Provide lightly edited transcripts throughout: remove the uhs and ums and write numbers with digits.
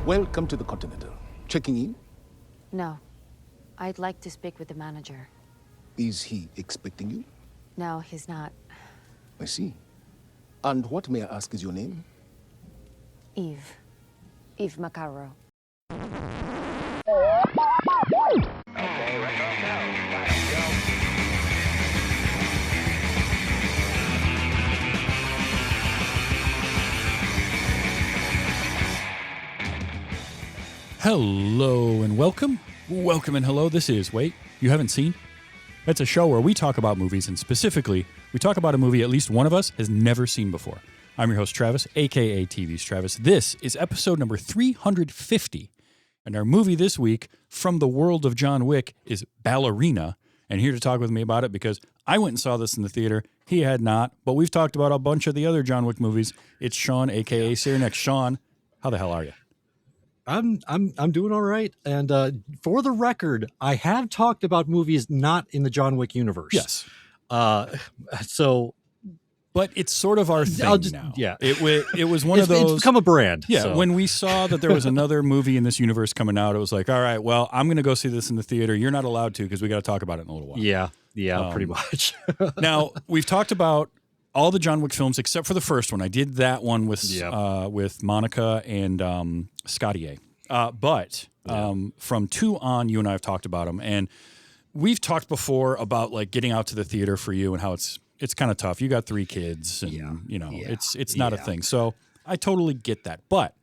Welcome to the Continental. Checking in? No. I'd like to speak with the manager. Is he expecting you? No, he's not. I see. And what, may I ask, is your name? Eve. Eve Macaro. Okay, let's all go. Let's go. Hello and welcome. Welcome and hello. This is Wait, You Haven't Seen? It's a show where we talk about movies, and specifically, we talk about a movie at least one of us has never seen before. I'm your host, Travis, a.k.a. TV's Travis. This is episode number 350, and our movie this week from the world of John Wick is Ballerina, and here to talk with me about it because I went and saw this in the theater. He had not, but we've talked about a bunch of the other John Wick movies. It's Shawn, a.k.a. Searanex. Shawn, how the hell are you? I'm doing all right. And for the record, I have talked about movies not in the John Wick universe. Yes. So, but it's sort of our thing now. Yeah. It was one of those. It's become a brand. Yeah. So. When we saw that there was another movie in this universe coming out, it was like, all right, well, I'm going to go see this in the theater. You're not allowed to because we got to talk about it in a little while. Yeah, pretty much. Now, we've talked about all the John Wick films except for the first one. I did that one with Monica and Scottier. But from 2 on, you and I have talked about them, and we've talked before about like getting out to the theater for you and how it's kind of tough. You got 3 kids, and it's not a thing. So I totally get that. But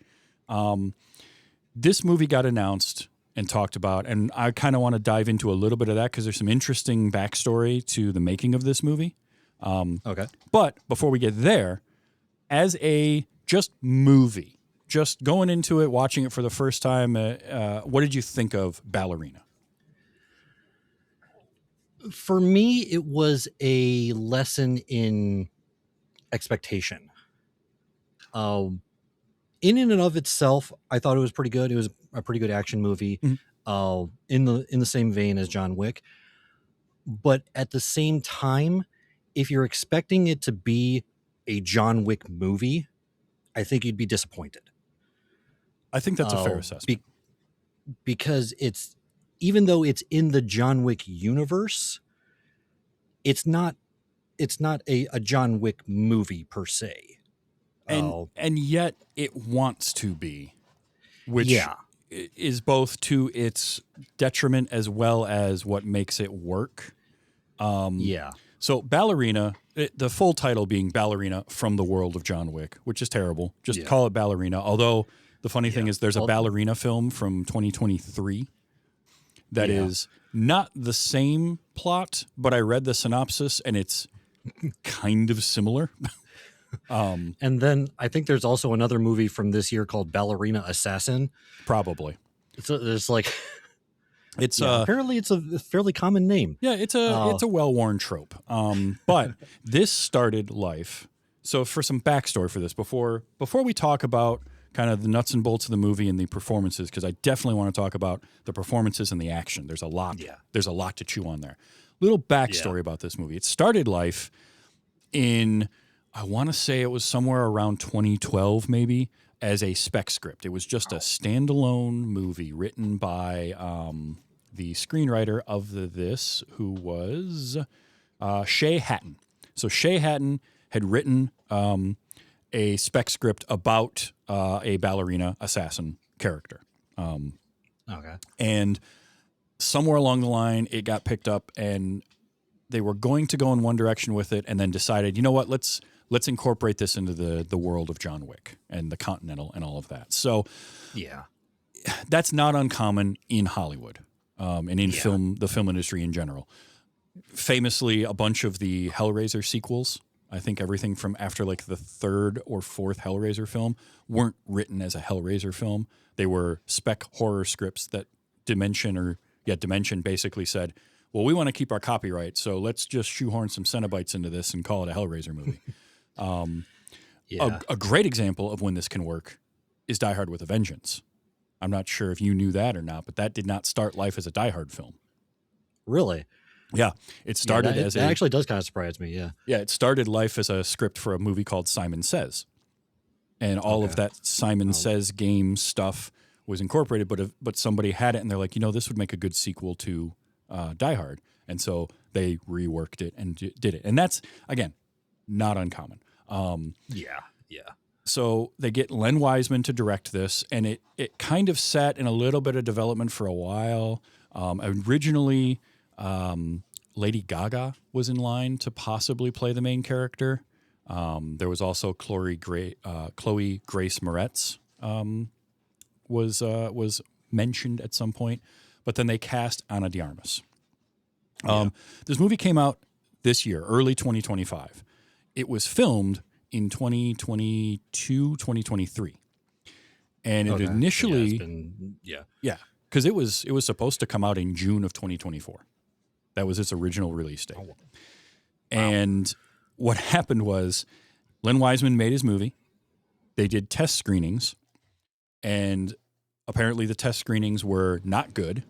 this movie got announced and talked about, and I kind of want to dive into a little bit of that because there's some interesting backstory to the making of this movie. Okay. But before we get there, as a just movie, just going into it, watching it for the first time, what did you think of Ballerina? For me, it was a lesson in expectation. In and of itself, I thought it was pretty good. It was a pretty good action movie, in the same vein as John Wick. But at the same time, if you're expecting it to be a John Wick movie, I think you'd be disappointed. I think that's a fair assessment. Because even though it's in the John Wick universe, it's not a John Wick movie per se. And yet it wants to be, which is both to its detriment as well as what makes it work. So Ballerina, the full title being Ballerina from the world of John Wick, which is terrible. Just call it Ballerina. Although the funny thing is there's a Ballerina film from 2023 that is not the same plot, but I read the synopsis and it's kind of similar. And then I think there's also another movie from this year called Ballerina Assassin. Probably. It's like... It's apparently it's a fairly common name. Yeah, it's a well-worn trope. But this started life. So for some backstory for this, before we talk about kind of the nuts and bolts of the movie and the performances, because I definitely want to talk about the performances and the action. There's a lot. Yeah. There's a lot to chew on there. Little backstory about this movie. It started life in, I want to say it was somewhere around 2012 maybe, as a spec script. It was just a standalone movie written by the screenwriter of this, who was Shay Hatton. So Shay Hatton had written a spec script about a ballerina assassin character. Okay. And somewhere along the line, it got picked up, and they were going to go in one direction with it, and then decided, you know what, let's incorporate this into the world of John Wick and the Continental and all of that. So that's not uncommon in Hollywood and in the film industry in general. Famously, a bunch of the Hellraiser sequels, I think everything from after like the 3rd or 4th Hellraiser film, weren't written as a Hellraiser film. They were spec horror scripts that Dimension basically said, well, we want to keep our copyright, so let's just shoehorn some Cenobites into this and call it a Hellraiser movie. A great example of when this can work is Die Hard with a Vengeance. I'm not sure if you knew that or not, but that did not start life as a Die Hard film. Really? Yeah, it started as that actually does kind of surprise me. Yeah, it started life as a script for a movie called Simon Says, and all of that Simon Says game stuff was incorporated, but somebody had it, and they're like, this would make a good sequel to Die Hard, and so they reworked it and did it, and that's again not uncommon. Yeah. So they get Len Wiseman to direct this, and it kind of sat in a little bit of development for a while. Originally, Lady Gaga was in line to possibly play the main character. There was also Chloe Grace Moretz was mentioned at some point, but then they cast Ana de Armas. This movie came out this year, early 2025. It was filmed in 2022, 2023. And it initially... because it was supposed to come out in June of 2024. That was its original release date. Oh, wow. And what happened was Len Wiseman made his movie. They did test screenings, and apparently the test screenings were not good.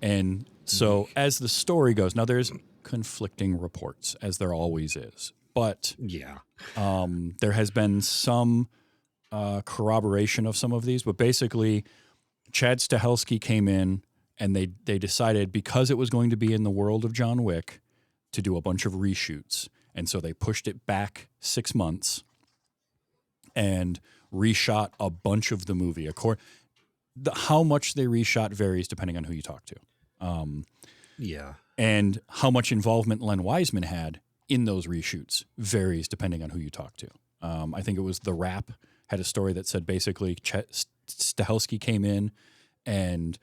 And so as the story goes, now there's conflicting reports, as there always is. But there has been some corroboration of some of these. But basically, Chad Stahelski came in, and they decided, because it was going to be in the world of John Wick, to do a bunch of reshoots. And so they pushed it back 6 months and reshot a bunch of the movie. How much they reshot varies depending on who you talk to. And how much involvement Len Wiseman had in those reshoots varies depending on who you talk to. I think it was The Wrap had a story that said basically Stahelski came in and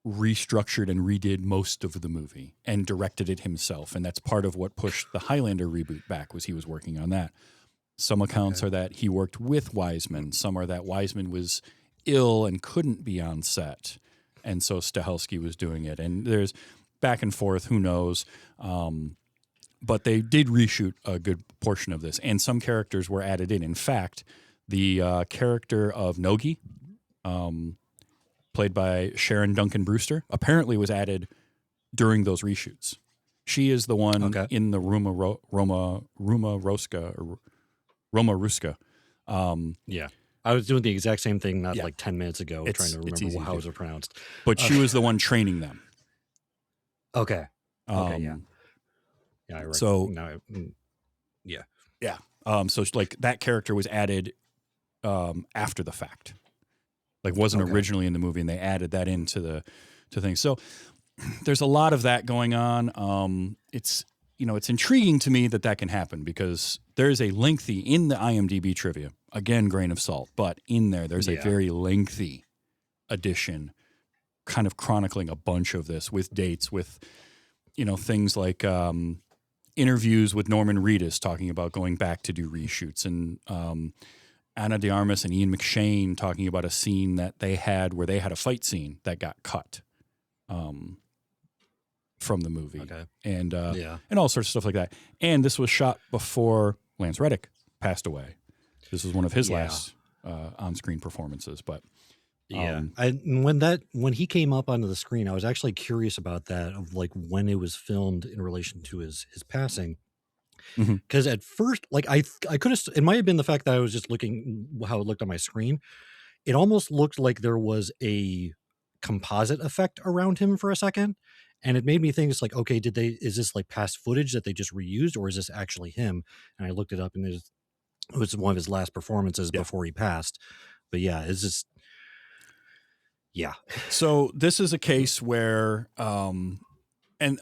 restructured and redid most of the movie and directed it himself. And that's part of what pushed the Highlander reboot back, was he was working on that. Some accounts are that he worked with Wiseman. Some are that Wiseman was ill and couldn't be on set, and so Stahelski was doing it. And there's back and forth, who knows. But they did reshoot a good portion of this, and some characters were added in. In fact, the character of Nogi, played by Sharon Duncan Brewster, apparently was added during those reshoots. She is the one in the Roma Ruska. I was doing the exact same thing like 10 minutes ago, trying to remember how it was pronounced. But she was the one training them. Okay. So like that character was added after the fact, like wasn't originally in the movie, and they added that into the things. So there's a lot of that going on. It's intriguing to me that can happen, because there's a lengthy, in the IMDb trivia, again, grain of salt, but in there's a very lengthy edition kind of chronicling a bunch of this with dates, with, things like interviews with Norman Reedus talking about going back to do reshoots, and Ana de Armas and Ian McShane talking about a scene that they had where they had a fight scene that got cut from the movie, and all sorts of stuff like that. And this was shot before Lance Reddick passed away. This was one of his last on-screen performances. But when he came up onto the screen, I was actually curious about that, of like when it was filmed in relation to his passing. Because at first, like I could have, it might have been the fact that I was just looking how it looked on my screen. It almost looked like there was a composite effect around him for a second. And it made me think, it's like, okay, is this like past footage that they just reused, or is this actually him? And I looked it up, and it was one of his last performances before he passed. But it's just, So this is a case where, and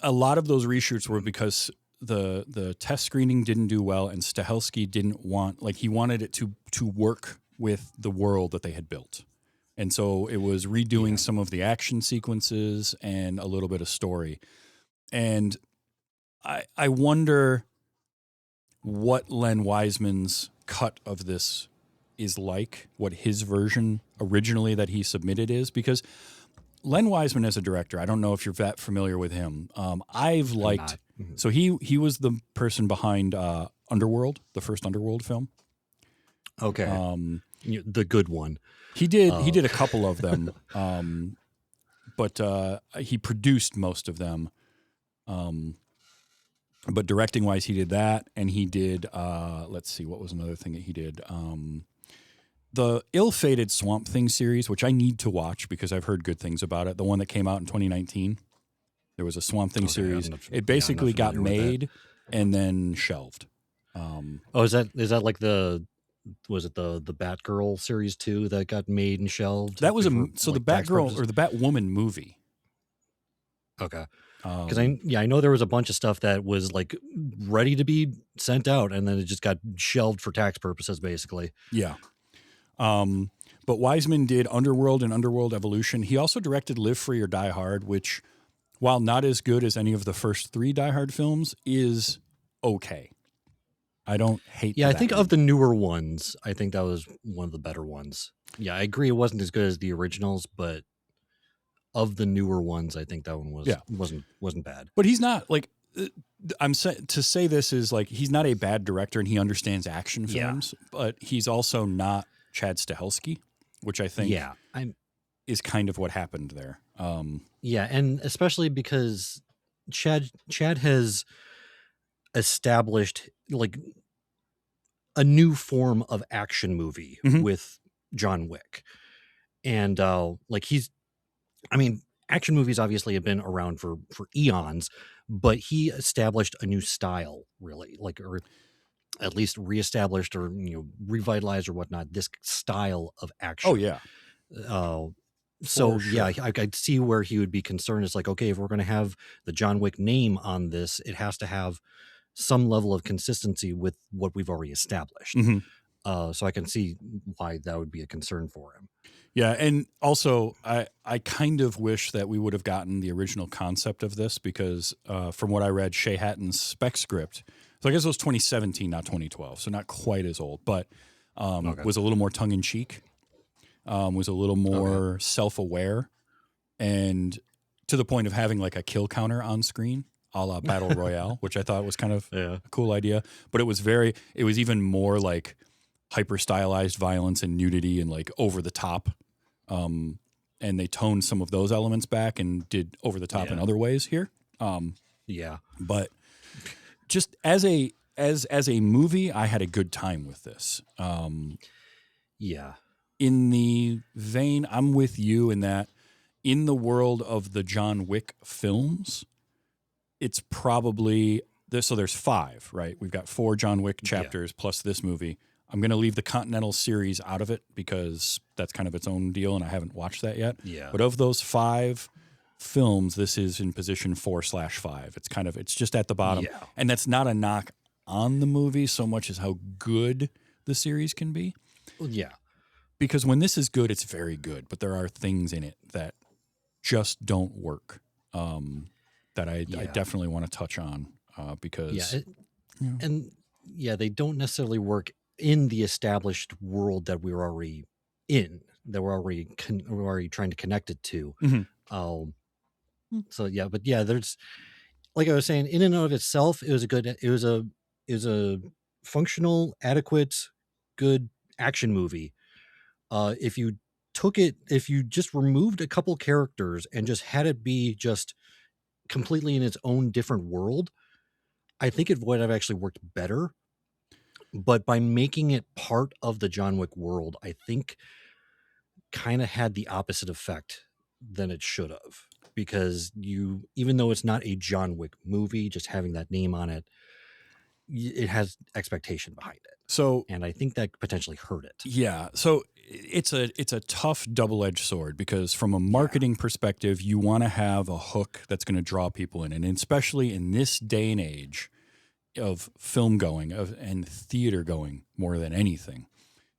a lot of those reshoots were because the test screening didn't do well, and Stahelski didn't want, like, he wanted it to work with the world that they had built. And so it was redoing some of the action sequences and a little bit of story. And I wonder what Len Wiseman's cut of this is like, what his version originally that he submitted is, because Len Wiseman as a director, I don't know if you're that familiar with him. I've liked, so he was the person behind Underworld, the first Underworld film. Okay. The good one. He did a couple of them, but he produced most of them. But directing wise, he did that, and he did. Let's see, what was another thing that he did? the ill-fated Swamp Thing series, which I need to watch because I've heard good things about it, the one that came out in 2019, there was a Swamp Thing series. It basically got made and then shelved. Is that like was it the Batgirl series 2 that got made and shelved? That was the Batgirl or the Batwoman movie. Okay. Because I know there was a bunch of stuff that was like ready to be sent out, and then it just got shelved for tax purposes, basically. Yeah. But Wiseman did Underworld and Underworld Evolution. He also directed Live Free or Die Hard, which, while not as good as any of the first 3 Die Hard films, is okay. I don't hate. Yeah, I think of the newer ones, I think that was one of the better ones. Yeah, I agree. It wasn't as good as the originals, but of the newer ones, I think that one wasn't bad. But he's not like to say this is like he's not a bad director and he understands action films, but he's also not Chad Stahelski, which I think is kind of what happened there. Yeah, and especially because Chad has established like a new form of action movie with John Wick. And action movies obviously have been around for eons, but he established a new style, really, like, or at least reestablished or revitalized or whatnot, this style of action. Oh yeah. So yeah, I could see where he would be concerned. It's like, okay, if we're going to have the John Wick name on this, it has to have some level of consistency with what we've already established. So I can see why that would be a concern for him. Yeah, and also I kind of wish that we would have gotten the original concept of this because from what I read, Shea Hatton's spec script, so I guess it was 2017, not 2012, so not quite as old, but was a little more tongue-in-cheek, was a little more self-aware, and to the point of having like a kill counter on screen, a la Battle Royale, which I thought was kind of a cool idea. But it was even more like hyper-stylized violence and nudity and like over-the-top. And they toned some of those elements back and did over-the-top in other ways here. But just as a movie, I had a good time with this. In the vein, I'm with you in that in the world of the John Wick films, it's probably so there's 5, right? We've got 4 John Wick chapters plus this movie. I'm going to leave the Continental series out of it because that's kind of its own deal and I haven't watched that yet. But of those 5 films, this is in position 4/5. It's just at the bottom. And that's not a knock on the movie so much as how good the series can be. Because when this is good, it's very good, but there are things in it that just don't work. That I definitely want to touch on because they don't necessarily work in the established world that we're already in, that we're already trying to connect it to. There's, like I was saying, in and of itself, it was a functional, adequate, good action movie. If you just removed a couple characters and just had it be just completely in its own different world, I think it would have actually worked better. But by making it part of the John Wick world, I think kind of had the opposite effect than it should have. Because even though it's not a John Wick movie, just having that name on it, it has expectation behind it. And I think that potentially hurt it. Yeah. So it's a tough double-edged sword because from a marketing perspective, you want to have a hook that's going to draw people in. And especially in this day and age of film going and theater going more than anything,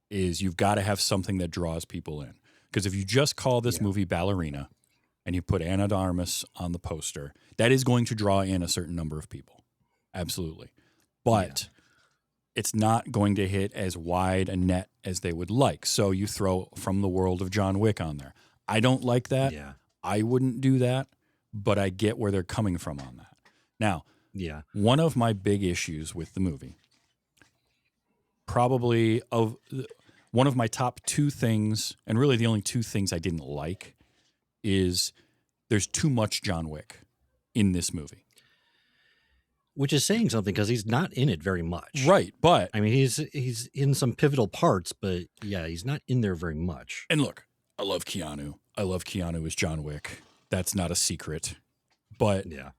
is you've got to have something that draws people in. Because if you just call this movie Ballerina and you put Ana de Armas on the poster, that is going to draw in a certain number of people. Absolutely. But it's not going to hit as wide a net as they would like. So you throw From the World of John Wick on there. I don't like that. I wouldn't do that, but I get where they're coming from on that. Now, one of my big issues with the movie, probably one of my top 2 things, and really the only 2 things I didn't like, is there's too much John Wick in this movie. which is saying something because he's not in it very much. Right, but I mean, he's in some pivotal parts, but yeah, he's not in there very much. and look, I love Keanu. I love Keanu as John Wick. That's not a secret. But Yeah.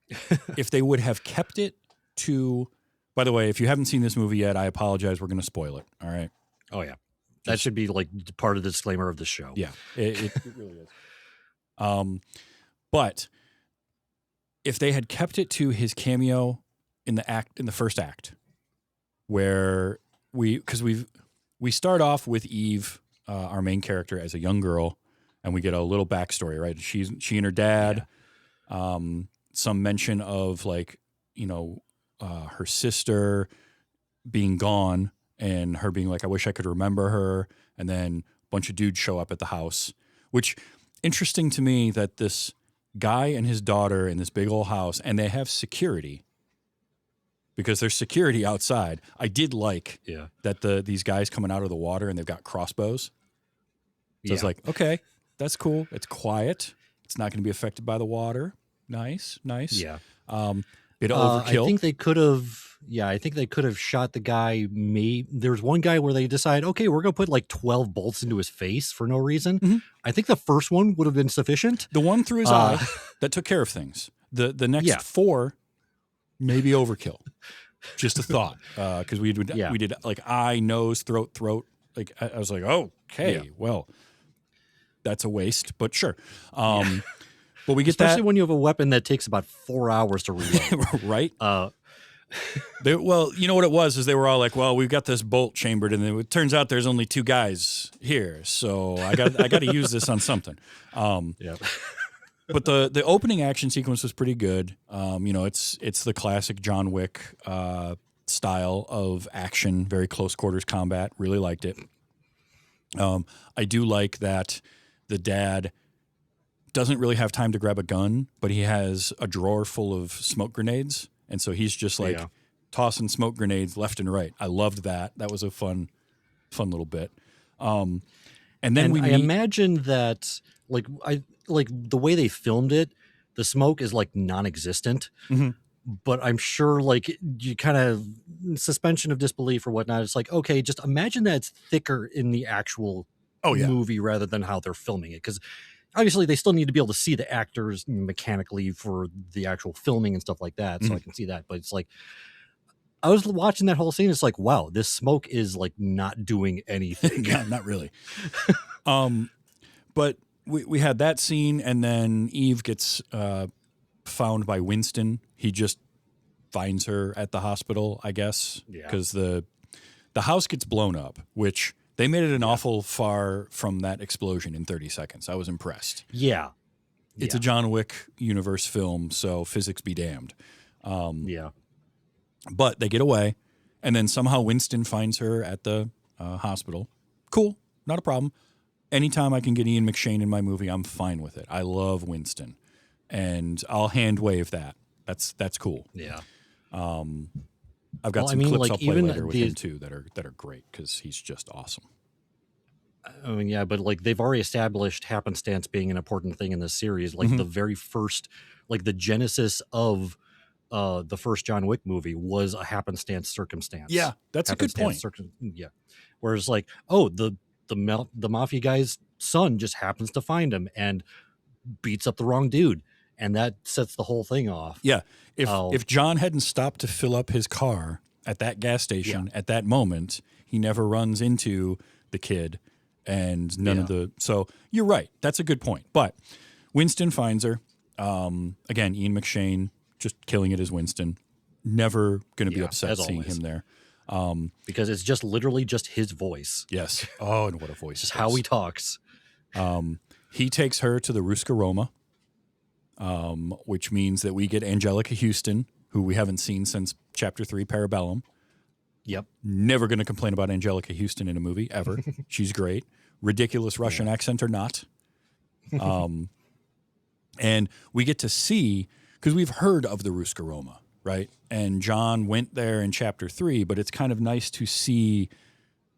if they would have kept it to, by the way, if you haven't seen this movie yet, I apologize. We're going to spoil it. All right. Oh yeah. That should be like part of the disclaimer of the show. Yeah, it really is. But if they had kept it to his cameo in the first act, where we start off with Eve, our main character, as a young girl, and we get a little backstory, right? She and her dad, some mention of like, her sister being gone and her being like, I wish I could remember her. And then a bunch of dudes show up at the house, which interesting to me that this guy and his daughter in this big old house, and they have security because there's security outside. I did like that these guys coming out of the water and they've got crossbows. So it's like, okay, that's cool. It's quiet. It's not going to be affected by the water. Nice. Yeah. Bit of overkill. I think they could have. Yeah, I think they could have shot the guy. There was one guy where they decided, okay, we're going to put like 12 bolts into his face for no reason. Mm-hmm. I think the first one would have been sufficient. The one through his eye that took care of things. The next 4 maybe overkill. Just a thought, because we did like eye, nose, throat. Like I was like, okay, well, that's a waste, but sure. But we get especially when you have a weapon that takes about 4 hours to reload, right? Well, you know what it was is they were all like, well, we've got this bolt chambered, and it turns out there's only 2 guys here, so I got to use this on something. But the opening action sequence was pretty good. It's the classic John Wick style of action, very close quarters combat. Really liked it. I do like that the dad doesn't really have time to grab a gun, but he has a drawer full of smoke grenades, and so he's just like tossing smoke grenades left and right. I loved that. That was a fun little bit. And then I imagine that like the way they filmed it, the smoke is like non-existent. Mm-hmm. But I'm sure like you kind of suspension of disbelief or whatnot. It's like, okay, just imagine that it's thicker in the actual movie rather than how they're filming it. Because obviously they still need to be able to see the actors mechanically for the actual filming and stuff like that. So I can see that. But it's like, I was watching that whole scene. It's like, wow, this smoke is like not doing anything. Yeah, not really. But we had that scene, and then Eve gets found by Winston. He just finds her at the hospital, I guess, because the house gets blown up, which they made it an awful far from that explosion in 30 seconds. I was impressed. Yeah. It's a John Wick universe film, so physics be damned. But they get away, and then somehow Winston finds her at the hospital. Cool, not a problem. Anytime I can get Ian McShane in my movie, I'm fine with it. I love Winston, and I'll hand wave that. That's cool. Yeah. I've got some clips I'll play later with him too that are great because he's just awesome. I mean, yeah, but like they've already established happenstance being an important thing in this series. Like the very first, like the genesis of the first John Wick movie was a happenstance circumstance. Yeah, that's a good point. Whereas like, the mafia guy's son just happens to find him and beats up the wrong dude, and that sets the whole thing off. Yeah, if John hadn't stopped to fill up his car at that gas station at that moment, he never runs into the kid and none of the. So you're right. That's a good point. But Winston finds her. Again, Ian McShane just killing it as Winston. Never going to be upset seeing him there. Because it's just literally just his voice. Yes. Oh, and what a voice. Just how he talks. He takes her to the Ruska Roma, which means that we get Angelica Houston, who we haven't seen since Chapter 3, Parabellum. Yep. Never going to complain about Angelica Houston in a movie, ever. She's great. Ridiculous Russian accent or not. And we get to see, because we've heard of the Ruska Roma, right? And John went there in Chapter 3, but it's kind of nice to see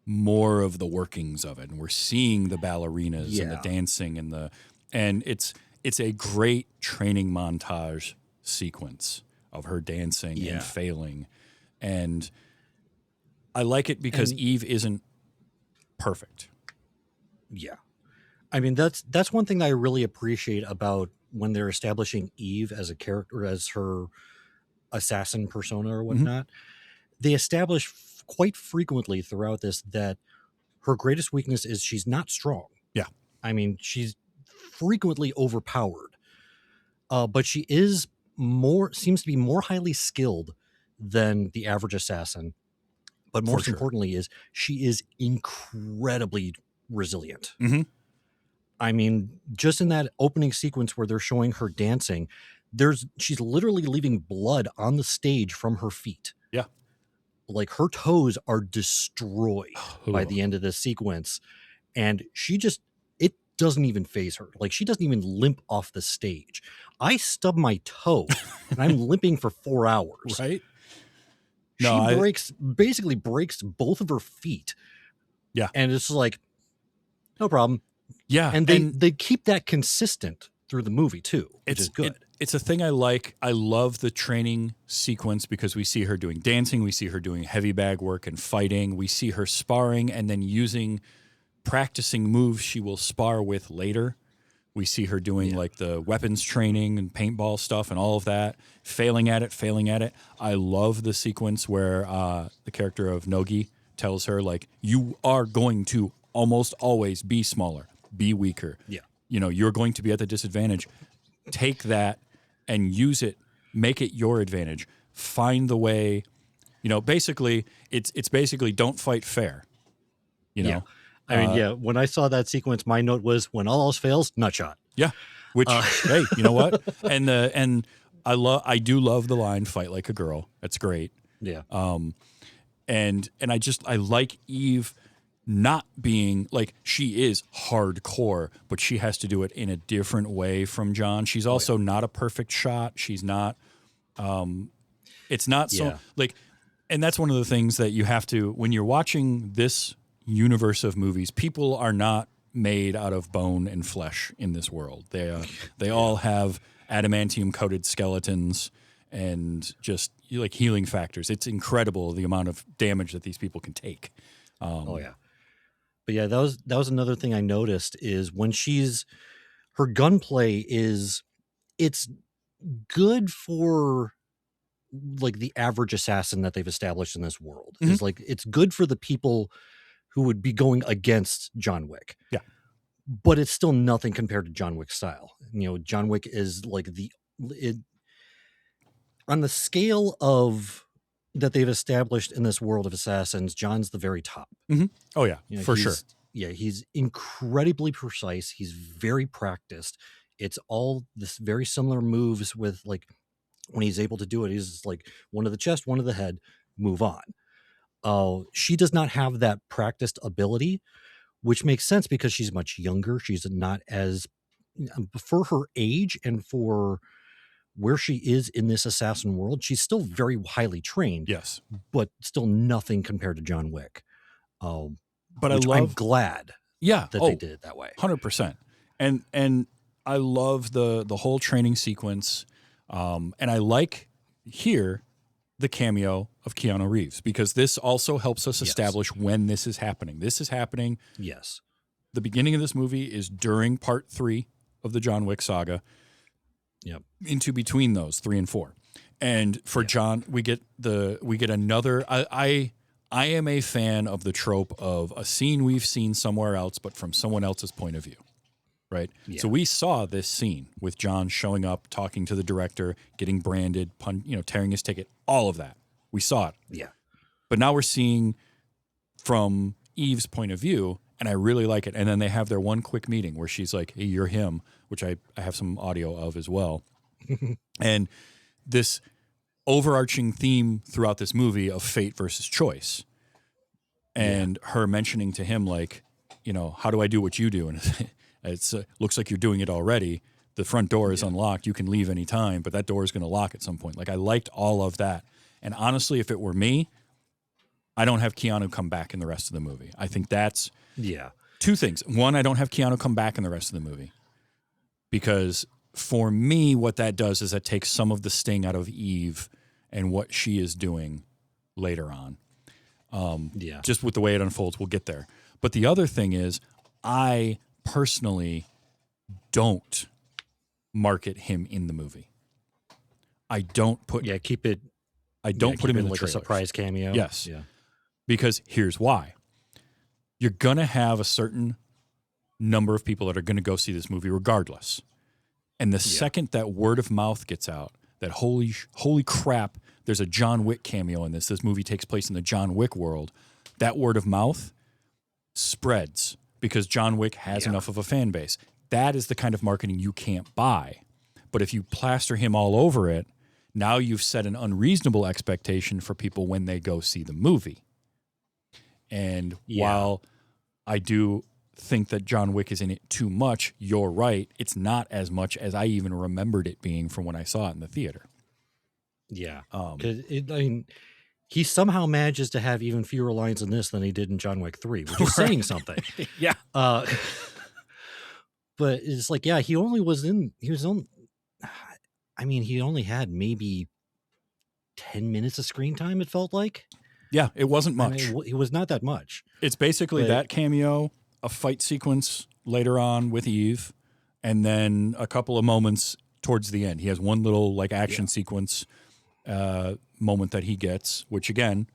more of the workings of it. And we're seeing the ballerinas and the dancing and it's a great training montage sequence of her dancing Yeah. and failing. And I like it because Eve isn't perfect. Yeah. I mean, that's one thing that I really appreciate about when they're establishing Eve as a character, as her assassin persona or whatnot. They establish quite frequently throughout this that her greatest weakness is she's not strong. Yeah. I mean, she's frequently overpowered, but she seems to be more highly skilled than the average assassin. But most importantly is she is incredibly resilient. Mm-hmm. I mean, just in that opening sequence where they're showing her dancing, she's literally leaving blood on the stage from her feet. Yeah. Like her toes are destroyed by the end of this sequence. And it doesn't even phase her. Like she doesn't even limp off the stage. I stub my toe and I'm limping for 4 hours. Right? She basically breaks both of her feet. Yeah. And it's like, no problem. Yeah. And they keep that consistent through the movie too, which is good. It's a thing I like. I love the training sequence because we see her doing dancing, we see her doing heavy bag work and fighting, we see her sparring and then practicing moves she will spar with later. We see her doing like the weapons training and paintball stuff and all of that, failing at it. I love the sequence where the character of Nogi tells her, like, you are going to almost always be smaller, be weaker. Yeah. You're going to be at the disadvantage. Take that and use it, make it your advantage. Find the way, basically, it's basically don't fight fair. Yeah. I mean, when I saw that sequence, my note was when all else fails, nutshot. Yeah. Which, hey, you know what? And I do love the line, fight like a girl. That's great. Yeah. And I like Eve not being like, she is hardcore, but she has to do it in a different way from John. She's also not a perfect shot. She's not, it's not so like, and that's one of the things that you have to, when you're watching this universe of movies, people are not made out of bone and flesh in this world. They all have adamantium coated skeletons and just like healing factors. It's incredible the amount of damage that these people can take. But yeah, that was another thing I noticed is when her gunplay it's good for like the average assassin that they've established in this world. Mm-hmm. Is like it's good for the people who would be going against John Wick. Yeah. But it's still nothing compared to John Wick's style. John Wick is like on the scale of that they've established in this world of assassins, John's the very top. Mm-hmm. Oh yeah, for sure. Yeah, he's incredibly precise. He's very practiced. It's all this very similar moves with like when he's able to do it, he's like one to the chest, one to the head, move on. She does not have that practiced ability, which makes sense because she's much younger. She's not as, for her age and for where she is in this assassin world, she's still very highly trained. Yes. But still nothing compared to John Wick. But I'm glad that they did it that way. 100%. And I love the whole training sequence. And I like here the cameo of Keanu Reeves because this also helps us establish when this is happening. This is happening. Yes. The beginning of this movie is during part 3 of the John Wick saga. Yep. Into between those 3 and 4. And for John, we get another, I am a fan of the trope of a scene we've seen somewhere else, but from someone else's point of view. Right. Yeah. So we saw this scene with John showing up, talking to the director, getting branded, tearing his ticket, all of that. We saw it. Yeah. But now we're seeing from Eve's point of view, and I really like it. And then they have their one quick meeting where she's like, hey, you're him, which I have some audio of as well. And this overarching theme throughout this movie of fate versus choice. And her mentioning to him, like, how do I do what you do? And it's looks like you're doing it already. The front door is unlocked. You can leave anytime, but that door is going to lock at some point. Like, I liked all of that. And honestly, if it were me, I don't have Keanu come back in the rest of the movie. I think that's two things. One, I don't have Keanu come back in the rest of the movie because for me, what that does is that takes some of the sting out of Eve and what she is doing later on. Just with the way it unfolds, we'll get there. But the other thing is, I personally don't market him in the movie. I don't put keep it. I don't put him in the like trailers. a surprise cameo. Yes. Yeah. Because here's why. You're going to have a certain number of people that are going to go see this movie regardless. And the second that word of mouth gets out, that holy crap, there's a John Wick cameo in this. This movie takes place in the John Wick world. That word of mouth spreads because John Wick has enough of a fan base. That is the kind of marketing you can't buy. But if you plaster him all over it, now you've set an unreasonable expectation for people when they go see the movie. And while I do think that John Wick is in it too much, you're right. It's not as much as I even remembered it being from when I saw it in the theater. Yeah. He somehow manages to have even fewer lines in this than he did in John Wick 3, which is saying something. Yeah. But it's like, he only had maybe 10 minutes of screen time, it felt like. Yeah, it wasn't much. It was not that much. It's basically that cameo, a fight sequence later on with Eve, and then a couple of moments towards the end. He has one little action sequence moment that he gets, which again,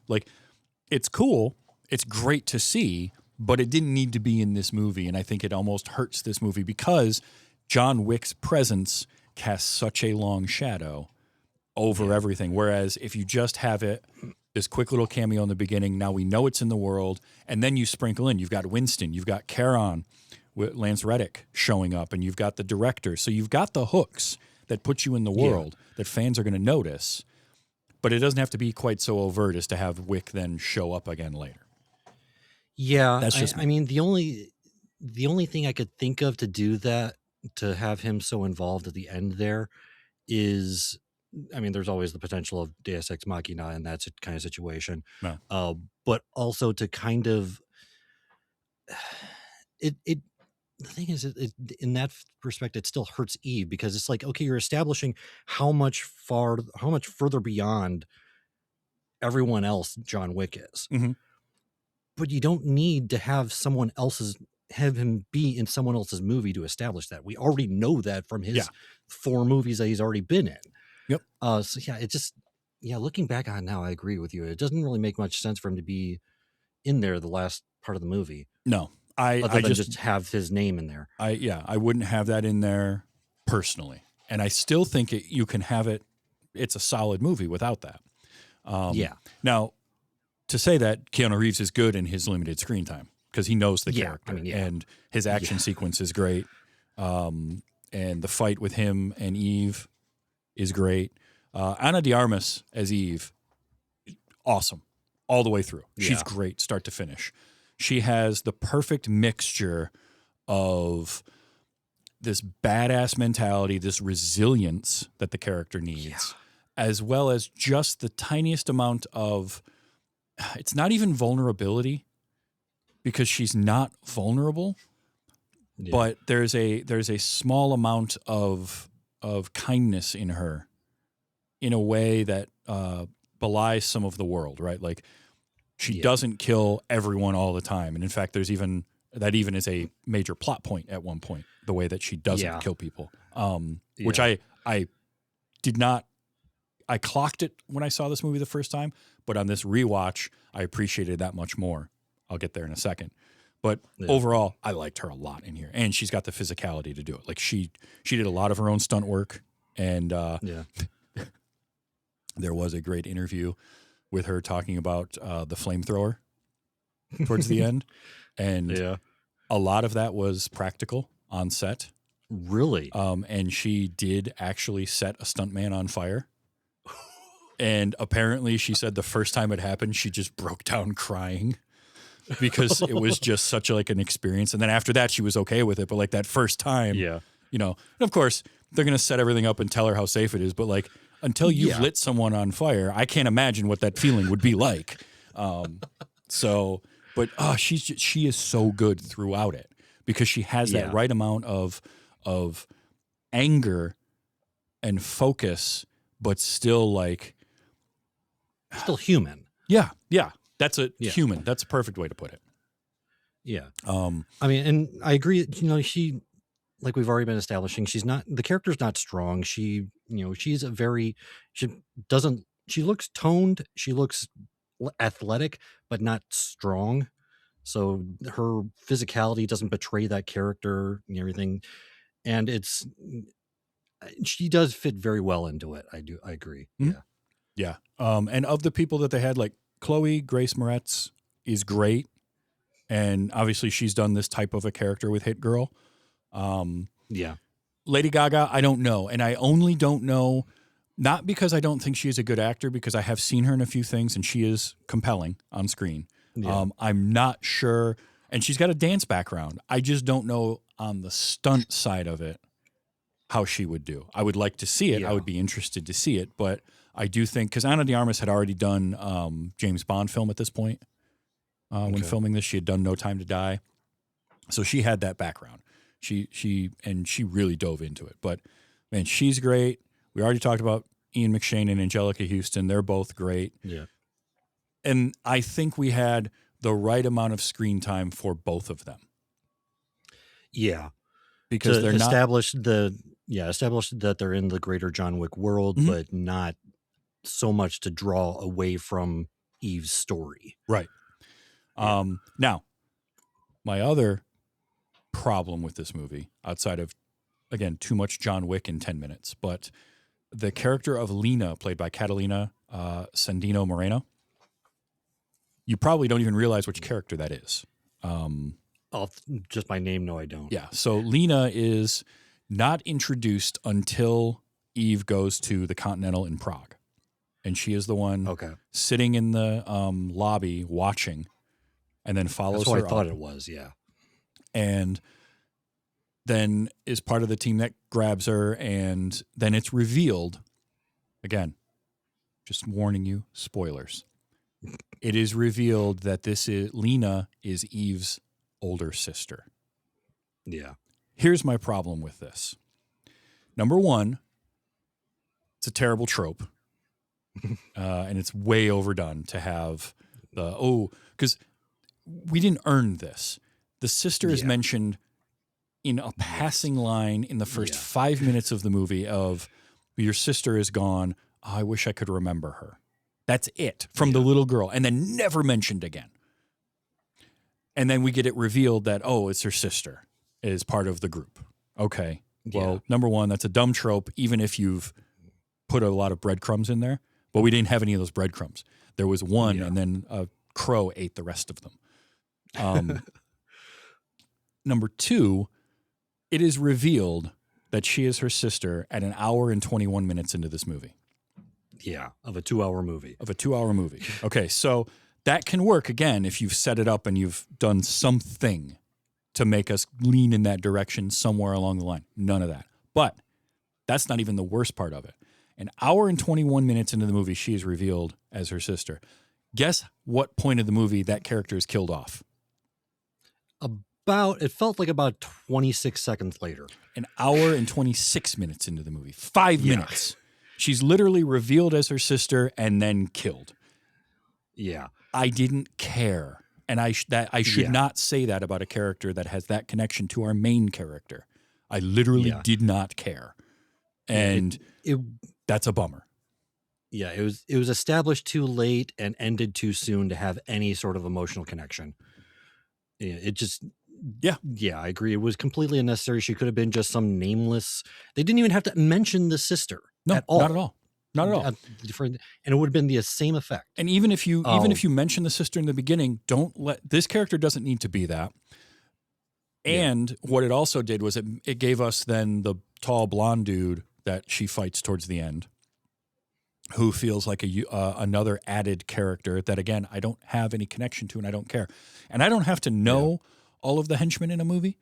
it's cool. It's great to see, but it didn't need to be in this movie. And I think it almost hurts this movie because John Wick's presence casts such a long shadow over everything. Whereas if you just have this quick little cameo in the beginning, now we know it's in the world, and then you sprinkle in, you've got Winston, you've got Charon with Lance Reddick showing up, and you've got the director. So you've got the hooks that put you in the world that fans are going to notice, but it doesn't have to be quite so overt as to have Wick then show up again later. Yeah, that's just I mean, the only thing I could think of to do that, to have him so involved at the end there, is, there's always the potential of Deus Ex Machina in that kind of situation. No. But also to kind of the thing is, in that respect, it still hurts Eve because it's like, okay, you're establishing how much further beyond everyone else John Wick is, but you don't need to have him be in someone else's movie to establish that. We already know that from his 4 movies that he's already been in. Yep. Looking back on it now, I agree with you. It doesn't really make much sense for him to be in there the last part of the movie. No, I just have his name in there. I wouldn't have that in there personally, and I still think you can have it. It's a solid movie without that. Now, to say that Keanu Reeves is good in his limited screen time because he knows the character and his action sequence is great, and the fight with him and Eve is great. Ana de Armas as Eve, awesome all the way through. She's great, start to finish. She has the perfect mixture of this badass mentality, this resilience that the character needs, as well as just the tiniest amount of, it's not even vulnerability because she's not vulnerable, but there's a small amount of kindness in her in a way that belies some of the world, right? Like she doesn't kill everyone all the time. And in fact, there's even is a major plot point at one point, the way that she doesn't kill people, which I did not, I clocked it when I saw this movie the first time, but on this rewatch, I appreciated that much more. I'll get there in a second. But overall, I liked her a lot in here. And she's got the physicality to do it. Like she did a lot of her own stunt work. And there was a great interview with her talking about the flamethrower towards the end. And a lot of that was practical on set. Really? And she did actually set a stuntman on fire. And apparently she said the first time it happened, she just broke down crying because it was just such an experience. And then after that, she was okay with it. But that first time, and of course they're going to set everything up and tell her how safe it is. But until you've lit someone on fire, I can't imagine what that feeling would be like. She is so good throughout it because she has that right amount of anger and focus, but still like Still human. yeah. That's a Yeah. human. That's a perfect way to put it. Yeah. Um, I mean, and I agree, she, like we've already been establishing, the character's not strong. She looks toned. She looks athletic, but not strong. So her physicality doesn't betray that character and everything. And she does fit very well into it. I agree. Mhm. Yeah. yeah. And of the people that they had, like Chloe Grace Moretz is great. And obviously she's done this type of a character with Hit Girl. Yeah. Lady Gaga, I don't know. And I only don't know, not because I don't think she is a good actor, because I have seen her in a few things and she is compelling on screen. Yeah. I'm not sure. And she's got a dance background. I just don't know on the stunt side of it how she would do. I would like to see it. Yeah. I would be interested to see it. But I do think, because Ana de Armas had already done James Bond film at this point. When filming this, she had done No Time to Die. So she had that background. She really dove into it. But man, she's great. We already talked about Ian McShane and Angelica Houston. They're both great. Yeah. And I think we had the right amount of screen time for both of them. Yeah. Because they're establish that they're in the greater John Wick world, Mhm. but not so much to draw away from Eve's story. Right. Now, my other problem with this movie, outside of, again, too much John Wick in 10 minutes, but the character of Lena, played by Catalina Sandino Moreno, you probably don't even realize which character that is. Just by name, no, I don't. Yeah. So Lena is not introduced until Eve goes to the Continental in Prague. And she is the one sitting in the lobby watching, and then follows That's what her I thought up. it was, yeah. And then is part of the team that grabs her, and then it's revealed, again, just warning you, spoilers. It is revealed that Lena is Eve's older sister. Yeah. Here's my problem with this. Number one, it's a terrible trope. And it's way overdone to have because we didn't earn this. The sister is mentioned in a passing line in the first 5 minutes of the movie of, your sister is gone. I wish I could remember her. That's it from the little girl, and then never mentioned again. And then we get it revealed that, it's her sister is part of the group. Okay. Well, number one, that's a dumb trope, even if you've put a lot of breadcrumbs in there. But we didn't have any of those breadcrumbs. There was one, and then a crow ate the rest of them. Number two, it is revealed that she is her sister at 1 hour and 21 minutes into this movie. Yeah, of a 2-hour movie. Okay, so that can work, again, if you've set it up and you've done something to make us lean in that direction somewhere along the line. None of that. But that's not even the worst part of it. 1 hour and 21 minutes into the movie, she is revealed as her sister. Guess what point of the movie that character is killed off? It felt like about 26 seconds later. 1 hour and 26 minutes into the movie. 5 minutes. She's literally revealed as her sister and then killed. Yeah. I didn't care. And I should not say that about a character that has that connection to our main character. I literally did not care. And that's a bummer. Yeah, it was established too late and ended too soon to have any sort of emotional connection. It just I agree. It was completely unnecessary. She could have been just some nameless. They didn't even have to mention the sister at all. Not at all. Not at all. And it would have been the same effect. And even if you mention the sister in the beginning, this character doesn't need to be that. And what it also did was it gave us then the tall blonde dude that she fights towards the end, who feels like another added character that, again, I don't have any connection to and I don't care. And I don't have to know all of the henchmen in a movie,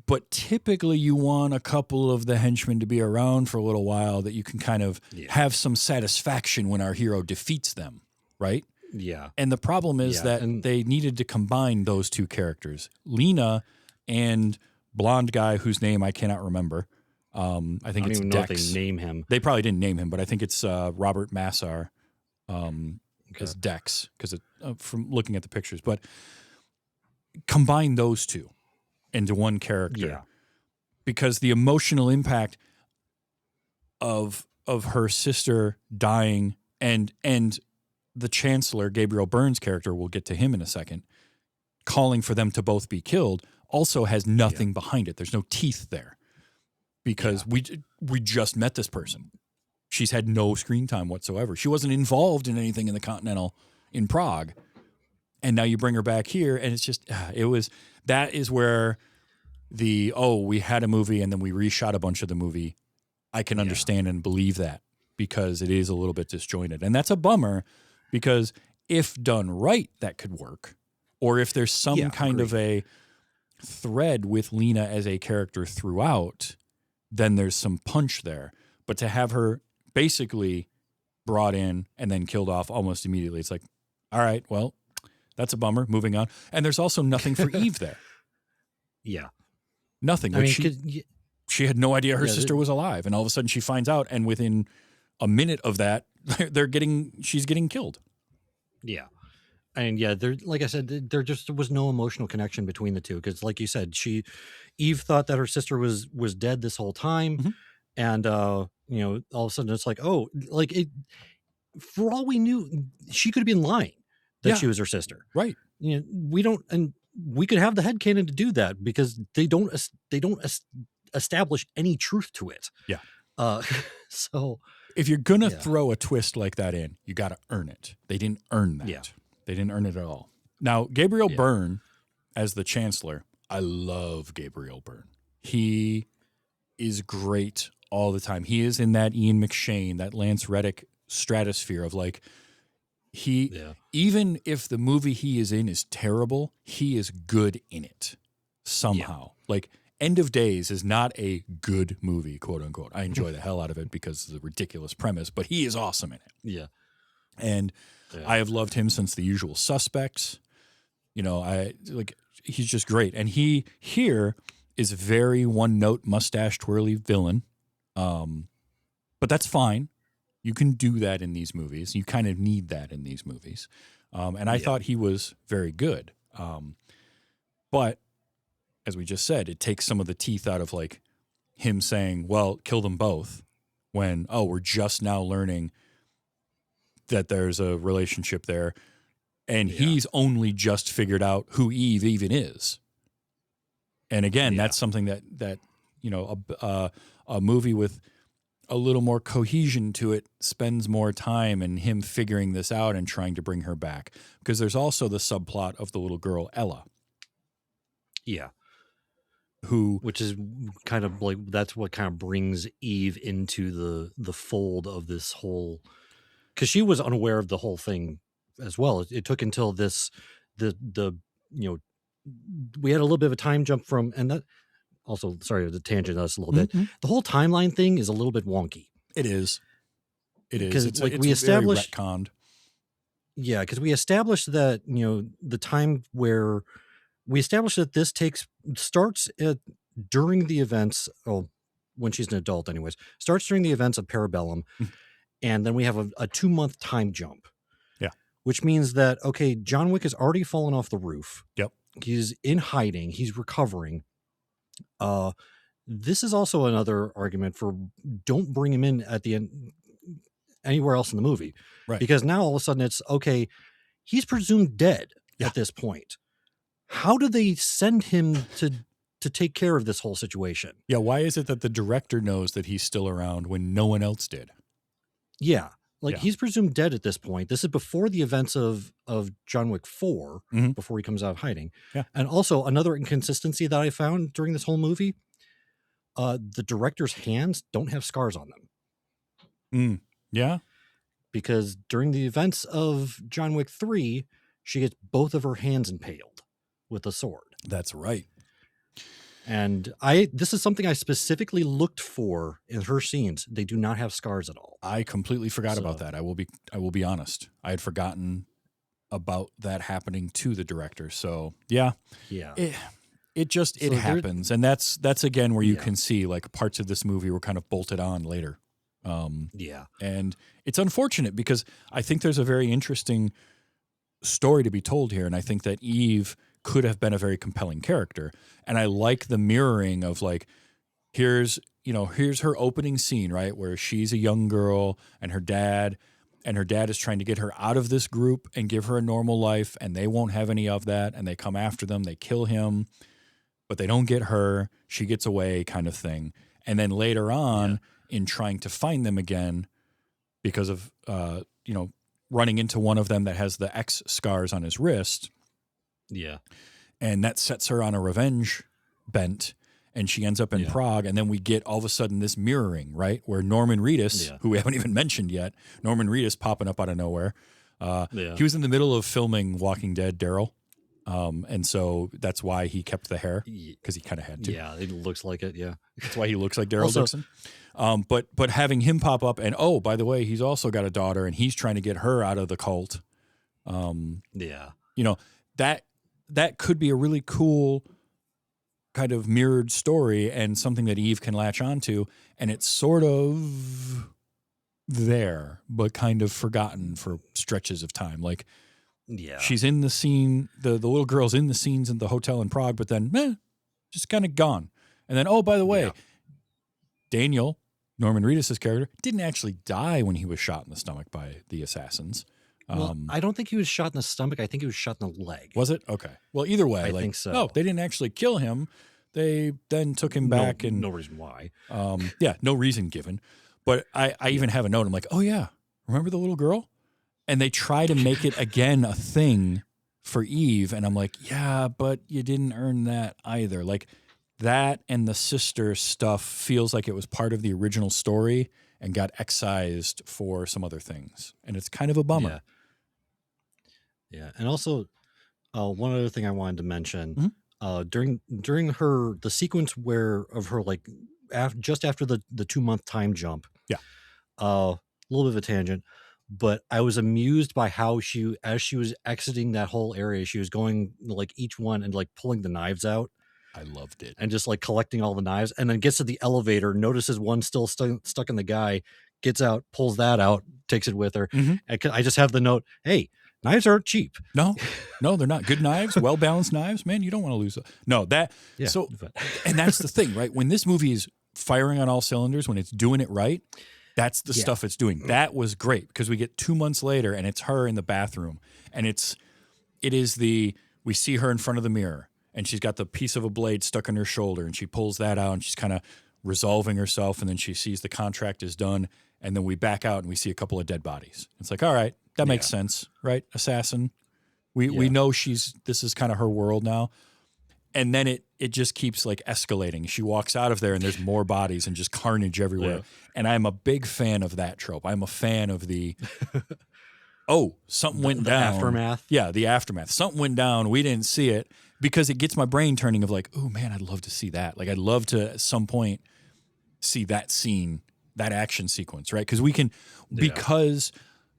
but typically you want a couple of the henchmen to be around for a little while that you can kind of have some satisfaction when our hero defeats them, right? Yeah. And the problem is that they needed to combine those two characters, Lena and blonde guy whose name I cannot remember. I think don't it's even know if Dex. they name him. They probably didn't name him, but I think it's Robert Massar as Okay. Dex, because from looking at the pictures. But combine those two into one character, Yeah. because the emotional impact of her sister dying and the Chancellor, Gabriel Byrne's character, we'll get to him in a second, calling for them to both be killed, also has nothing behind it. There's no teeth there, because we just met this person. She's had no screen time whatsoever. She wasn't involved in anything in the Continental in Prague. And now you bring her back here, and it's just, that is where we had a movie and then we reshot a bunch of the movie. I can understand and believe that, because it is a little bit disjointed. And that's a bummer, because if done right, that could work. Or if there's some kind of a thread with Lena as a character throughout, then there's some punch there. But to have her basically brought in and then killed off almost immediately, it's like, all right, well, that's a bummer. Moving on. And there's also nothing for Eve there. Yeah. Nothing. I mean, she had no idea her sister was alive, and all of a sudden she finds out, and within a minute of that, she's getting killed. Yeah. And there, like I said, there just was no emotional connection between the two, because, like you said, Eve thought that her sister was dead this whole time, and all of a sudden it's like, for all we knew, she could have been lying that she was her sister. Right. We don't, and we could have the headcanon to do that, because they don't establish any truth to it. Yeah. So if you're gonna throw a twist like that in, you got to earn it. They didn't earn that. Yeah. They didn't earn it at all. Now, Gabriel Byrne as the Chancellor, I love Gabriel Byrne. He is great all the time. He is in that Ian McShane, that Lance Reddick stratosphere of like, even if the movie he is in is terrible, he is good in it somehow. Like, End of Days is not a good movie, quote unquote. I enjoy the hell out of it because of the ridiculous premise, but he is awesome in it. Yeah. And I have loved him since The Usual Suspects. He's just great. And he here is a very one-note mustache twirly villain. But that's fine. You can do that in these movies. You kind of need that in these movies. And I thought he was very good. But as we just said, it takes some of the teeth out of like him saying, well, kill them both, when, we're just now learning that there's a relationship there. And he's only just figured out who Eve even is. And again, that's something that a movie with a little more cohesion to it spends more time in him figuring this out and trying to bring her back. Because there's also the subplot of the little girl, Ella. Yeah. Which is kind of like, that's what kind of brings Eve into the fold of this whole, because she was unaware of the whole thing as well. It took until we had a little bit of a time jump from, and that also, sorry, the tangent us a little bit. The whole timeline thing is a little bit wonky. It is. Because it's like it's we established, very retconned. Yeah, because we established that, the time where we established that this starts during the events, when she's an adult anyways, starts during the events of Parabellum. And then we have a 2-month time jump. Yeah. Which means that, okay, John Wick has already fallen off the roof. Yep. He's in hiding. He's recovering. This is also another argument for don't bring him in at the end anywhere else in the movie. Right. Because now all of a sudden it's, okay, he's presumed dead at this point. How do they send him to take care of this whole situation? Yeah, why is it that the director knows that he's still around when no one else did? Yeah. He's presumed dead at this point. This is before the events of John Wick 4, before he comes out of hiding. Yeah. And also another inconsistency that I found during this whole movie, the director's hands don't have scars on them. Yeah. Because during the events of John Wick 3, she gets both of her hands impaled with a sword. That's right. And this is something I specifically looked for in her scenes. They do not have scars at all. I completely forgot about that. I will be honest. I had forgotten about that happening to the director. So yeah. Yeah. it So there- happens, and that's again where you Yeah. can see like parts of this movie were kind of bolted on later. Yeah. And it's unfortunate because I think there's a very interesting story to be told here. And I think that Eve could have been a very compelling character. And I like the mirroring of like, here's her opening scene, right? Where she's a young girl and her dad is trying to get her out of this group and give her a normal life. And they won't have any of that. And they come after them, they kill him, but they don't get her. She gets away kind of thing. And then later on, in trying to find them again because of, running into one of them that has the X scars on his wrist. Yeah. And that sets her on a revenge bent. And she ends up in Prague. And then we get all of a sudden this mirroring, right? Where Norman Reedus, who we haven't even mentioned yet, Norman Reedus popping up out of nowhere. He was in the middle of filming Walking Dead, Daryl. And so that's why he kept the hair, because he kind of had to. Yeah, it looks like it. Yeah, that's why he looks like Daryl Also- Dixon. But having him pop up, and oh, by the way, he's also got a daughter, and he's trying to get her out of the cult. Yeah. That could be a really cool kind of mirrored story and something that Eve can latch onto, and it's sort of there, but kind of forgotten for stretches of time. Like, Yeah. she's in the scene, the little girl's in the scenes in the hotel in Prague, but then just kind of gone. And then, oh, by the way, Daniel, Norman Reedus' character, didn't actually die when he was shot in the stomach by the assassins. Well, I don't think he was shot in the stomach. I think he was shot in the leg. Was it? Okay. Well, either way, I like, think so. no, they didn't actually kill him. They then took him back and no reason why. no reason given. But I even have a note. I'm like, oh yeah, remember the little girl? And they try to make it again a thing for Eve. And I'm like, yeah, but you didn't earn that either. Like that and the sister stuff feels like it was part of the original story and got excised for some other things. And it's kind of a bummer. Yeah. And also, one other thing I wanted to mention, during the sequence of her, like just after the 2-month time jump. Yeah. A little bit of a tangent, but I was amused by how as she was exiting that whole area, she was going like each one and like pulling the knives out. I loved it. And just like collecting all the knives, and then gets to the elevator, notices one still stuck in the guy, gets out, pulls that out, takes it with her. And I just have the note, hey, knives aren't cheap. No, they're not. Good knives, well-balanced knives, man, you don't want to lose. No, that, so, and that's the thing, right? When this movie is firing on all cylinders, when it's doing it right, that's the stuff it's doing. That was great, because we get 2 months later, and it's her in the bathroom, and we see her in front of the mirror, and she's got the piece of a blade stuck in her shoulder, and she pulls that out, and she's kind of resolving herself, and then she sees the contract is done, and then we back out, and we see a couple of dead bodies. It's like, all right, that makes sense, right? Assassin. We know this is kind of her world now. And then it just keeps like escalating. She walks out of there and there's more bodies and just carnage everywhere. Yeah. And I'm a big fan of that trope. I'm a fan of the, something went down. Aftermath. Yeah, the aftermath. Something went down. We didn't see it, because it gets my brain turning of like, oh man, I'd love to see that. Like I'd love to at some point see that scene, that action sequence, right? Because because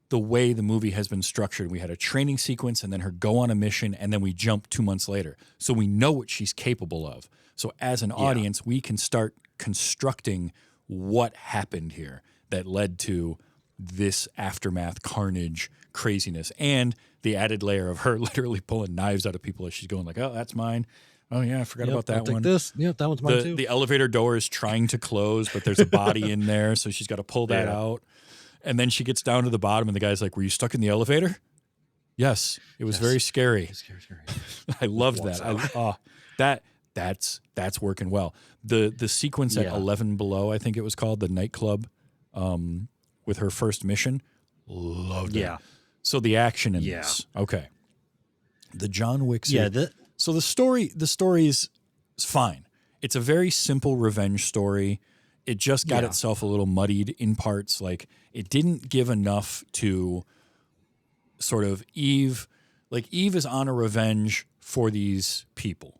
the way the movie has been structured, we had a training sequence and then her go on a mission, and then we jump 2 months later. So we know what she's capable of. So as an audience, we can start constructing what happened here that led to this aftermath, carnage, craziness, and the added layer of her literally pulling knives out of people as she's going like, oh, that's mine. Oh yeah, I forgot about that one. This. Yep, that one's mine too. The elevator door is trying to close, but there's a body in there, so she's got to pull that out. And then she gets down to the bottom, and the guy's like, were you stuck in the elevator? Yes. It was very scary. Scary. I loved that. That's working well. The sequence at 11 Below, I think it was called, the nightclub with her first mission, loved it. So the action in this. Okay. The John Wick series. So the story is fine. It's a very simple revenge story. It just got itself a little muddied in parts. Like it didn't give enough to sort of Eve. Like Eve is on a revenge for these people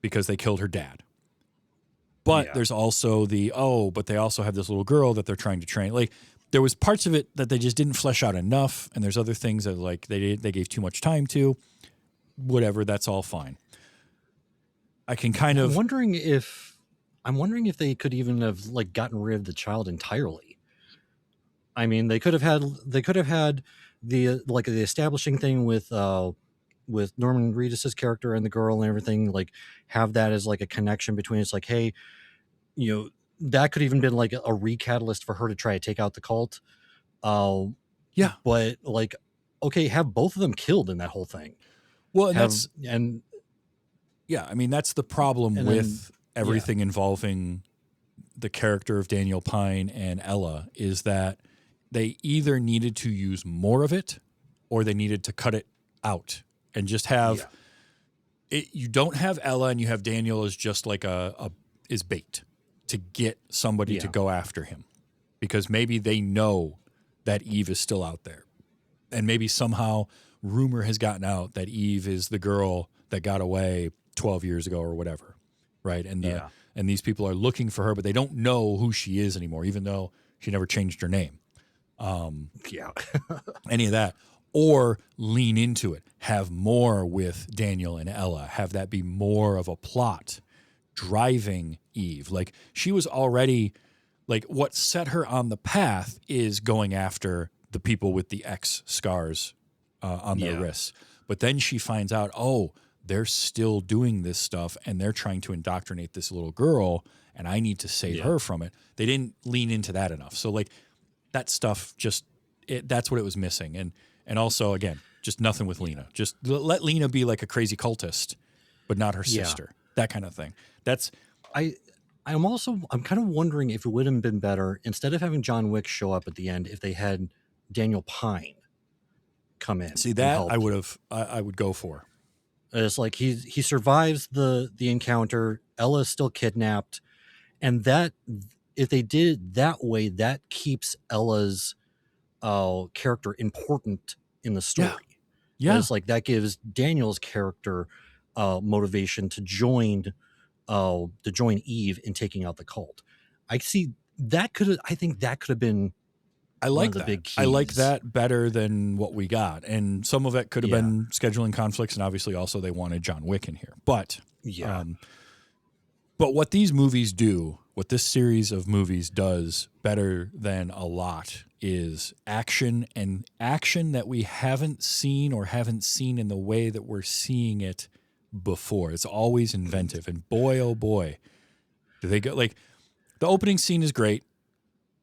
because they killed her dad. But there's also but they also have this little girl that they're trying to train. Like there was parts of it that they just didn't flesh out enough. And there's other things that like they gave too much time to. Whatever, that's all fine. I can kind of I'm wondering if they could even have like gotten rid of the child entirely. I mean, they could have had the like the establishing thing with Norman Reedus's character and the girl and everything, like have that as like a connection between. It's like, hey, you know, that could even been like a recatalyst for her to try to take out the cult. Yeah. But like, okay, have both of them killed in that whole thing. Well, and yeah, I mean, that's the problem with everything involving the character of Daniel Pine and Ella, is that they either needed to use more of it or they needed to cut it out and just have it. You don't have Ella and you have Daniel as just like is bait to get somebody to go after him, because maybe they know that Eve is still out there. And maybe somehow rumor has gotten out that Eve is the girl that got away 12 years ago or whatever, right? And and these people are looking for her, but they don't know who she is anymore, even though she never changed her name. Any of that. Or lean into it. Have more with Daniel and Ella. Have that be more of a plot driving Eve. Like, she was already, like, what set her on the path is going after the people with the X scars on their wrists. But then she finds out, oh, they're still doing this stuff and they're trying to indoctrinate this little girl and I need to save her from it. They didn't lean into that enough. So, like, that stuff that's what it was missing. And also, again, just nothing with Lena. Just let Lena be like a crazy cultist, but not her sister. That kind of thing. I'm kind of wondering if it would have been better, instead of having John Wick show up at the end, if they had Daniel Pine come in. See, that I would go for. It's like he survives the encounter. Ella's still kidnapped, and that if they did it that way, that keeps Ella's character important in the story. Yeah. It's like that gives Daniel's character motivation to join Eve in taking out the cult. I think that could have been one of the big keys. I like that better than what we got. And some of it could have been scheduling conflicts, and obviously also they wanted John Wick in here. But but what these movies do, what this series of movies does better than a lot, is action, and action that we haven't seen in the way that we're seeing it before. It's always inventive, and boy, oh boy, do they go. Like, the opening scene is great.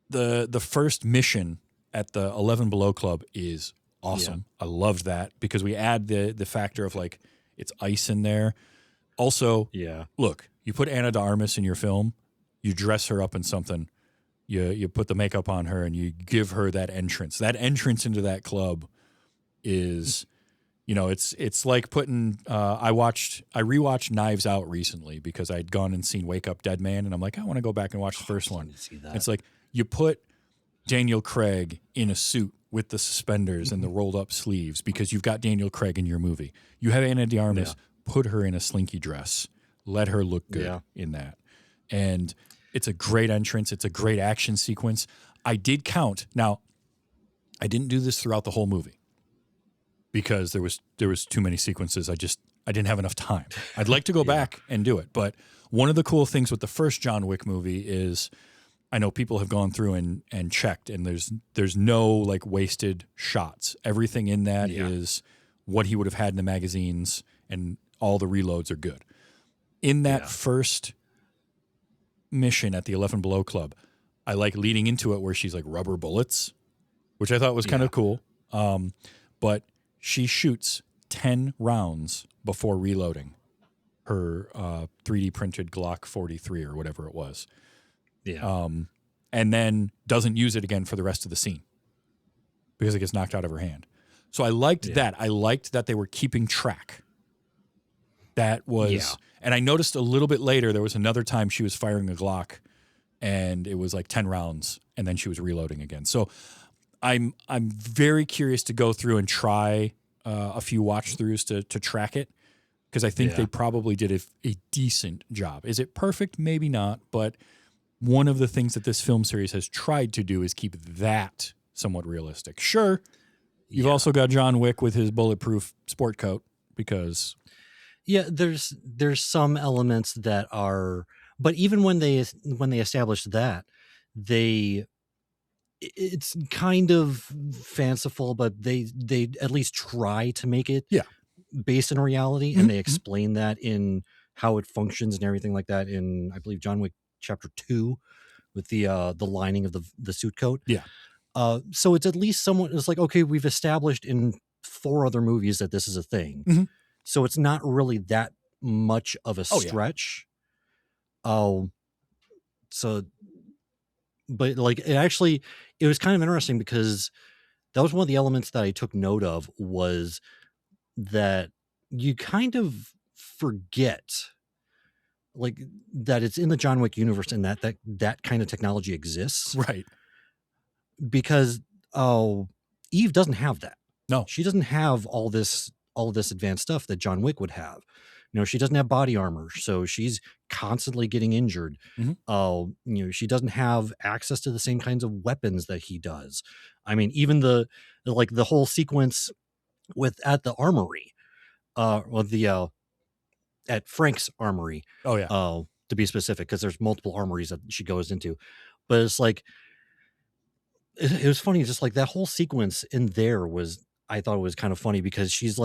The first mission at the 11 Below Club is awesome. I loved that because we add the factor of, like, it's ice in there. Also, look, you put Ana de Armas in your film, you dress her up in something, you put the makeup on her, and you give her that entrance. That entrance into that club is, you know, it's like putting. I rewatched Knives Out recently because I'd gone and seen Wake Up Dead Man, and I'm like, I want to go back and watch the first one. It's like you put Daniel Craig in a suit with the suspenders and the rolled up sleeves because you've got Daniel Craig in your movie. You have Ana de Armas, put her in a slinky dress, let her look good in that, and it's a great entrance. It's a great action sequence. I did count. Now, I didn't do this throughout the whole movie because there was too many sequences. I didn't have enough time. I'd like to go back and do it. But one of the cool things with the first John Wick movie is I know people have gone through and checked, and there's no, like, wasted shots. Everything in that is what he would have had in the magazines, and all the reloads are good. In that first mission at the 11 Below Club, I like leading into it where she's like rubber bullets, which I thought was kind of cool. But she shoots 10 rounds before reloading her 3D printed Glock 43 or whatever it was. And then doesn't use it again for the rest of the scene because it gets knocked out of her hand. So I liked that. I liked that they were keeping track. That was, and I noticed a little bit later, there was another time she was firing a Glock and it was like 10 rounds and then she was reloading again. So I'm very curious to go through and try a few watch throughs to track it, because I think they probably did a decent job. Is it perfect? Maybe not. But one of the things that this film series has tried to do is keep that somewhat realistic. Sure, you've also got John Wick with his bulletproof sport coat because Yeah, there's some elements that are, but even when they established that, they it's kind of fanciful, but they at least try to make it Yeah. based in reality, Mhm, and they mhm. explain that in how it functions and everything like that in, I believe, John Wick Chapter 2 with the lining of the suit coat. Yeah. So it's at least someone it's like, okay, we've established in 4 other movies that this is a thing. Mhm. So it's not really that much of a Oh, yeah. stretch. Oh, so but like it was kind of interesting because that was one of the elements that I took note of was that you kind of forget like that it's in the John Wick universe and that kind of technology exists Right. because Eve doesn't have that. No. She doesn't have all this advanced stuff that John Wick would have. She doesn't have body armor, so she's constantly getting injured. Mhm. She doesn't have access to the same kinds of weapons that he does. I mean, even the whole sequence at the armory, at Frank's armory, Oh, yeah. to be specific, because there's multiple armories that she goes into. But it's like it was funny, just like that whole sequence in there was I thought it was kind of funny because she's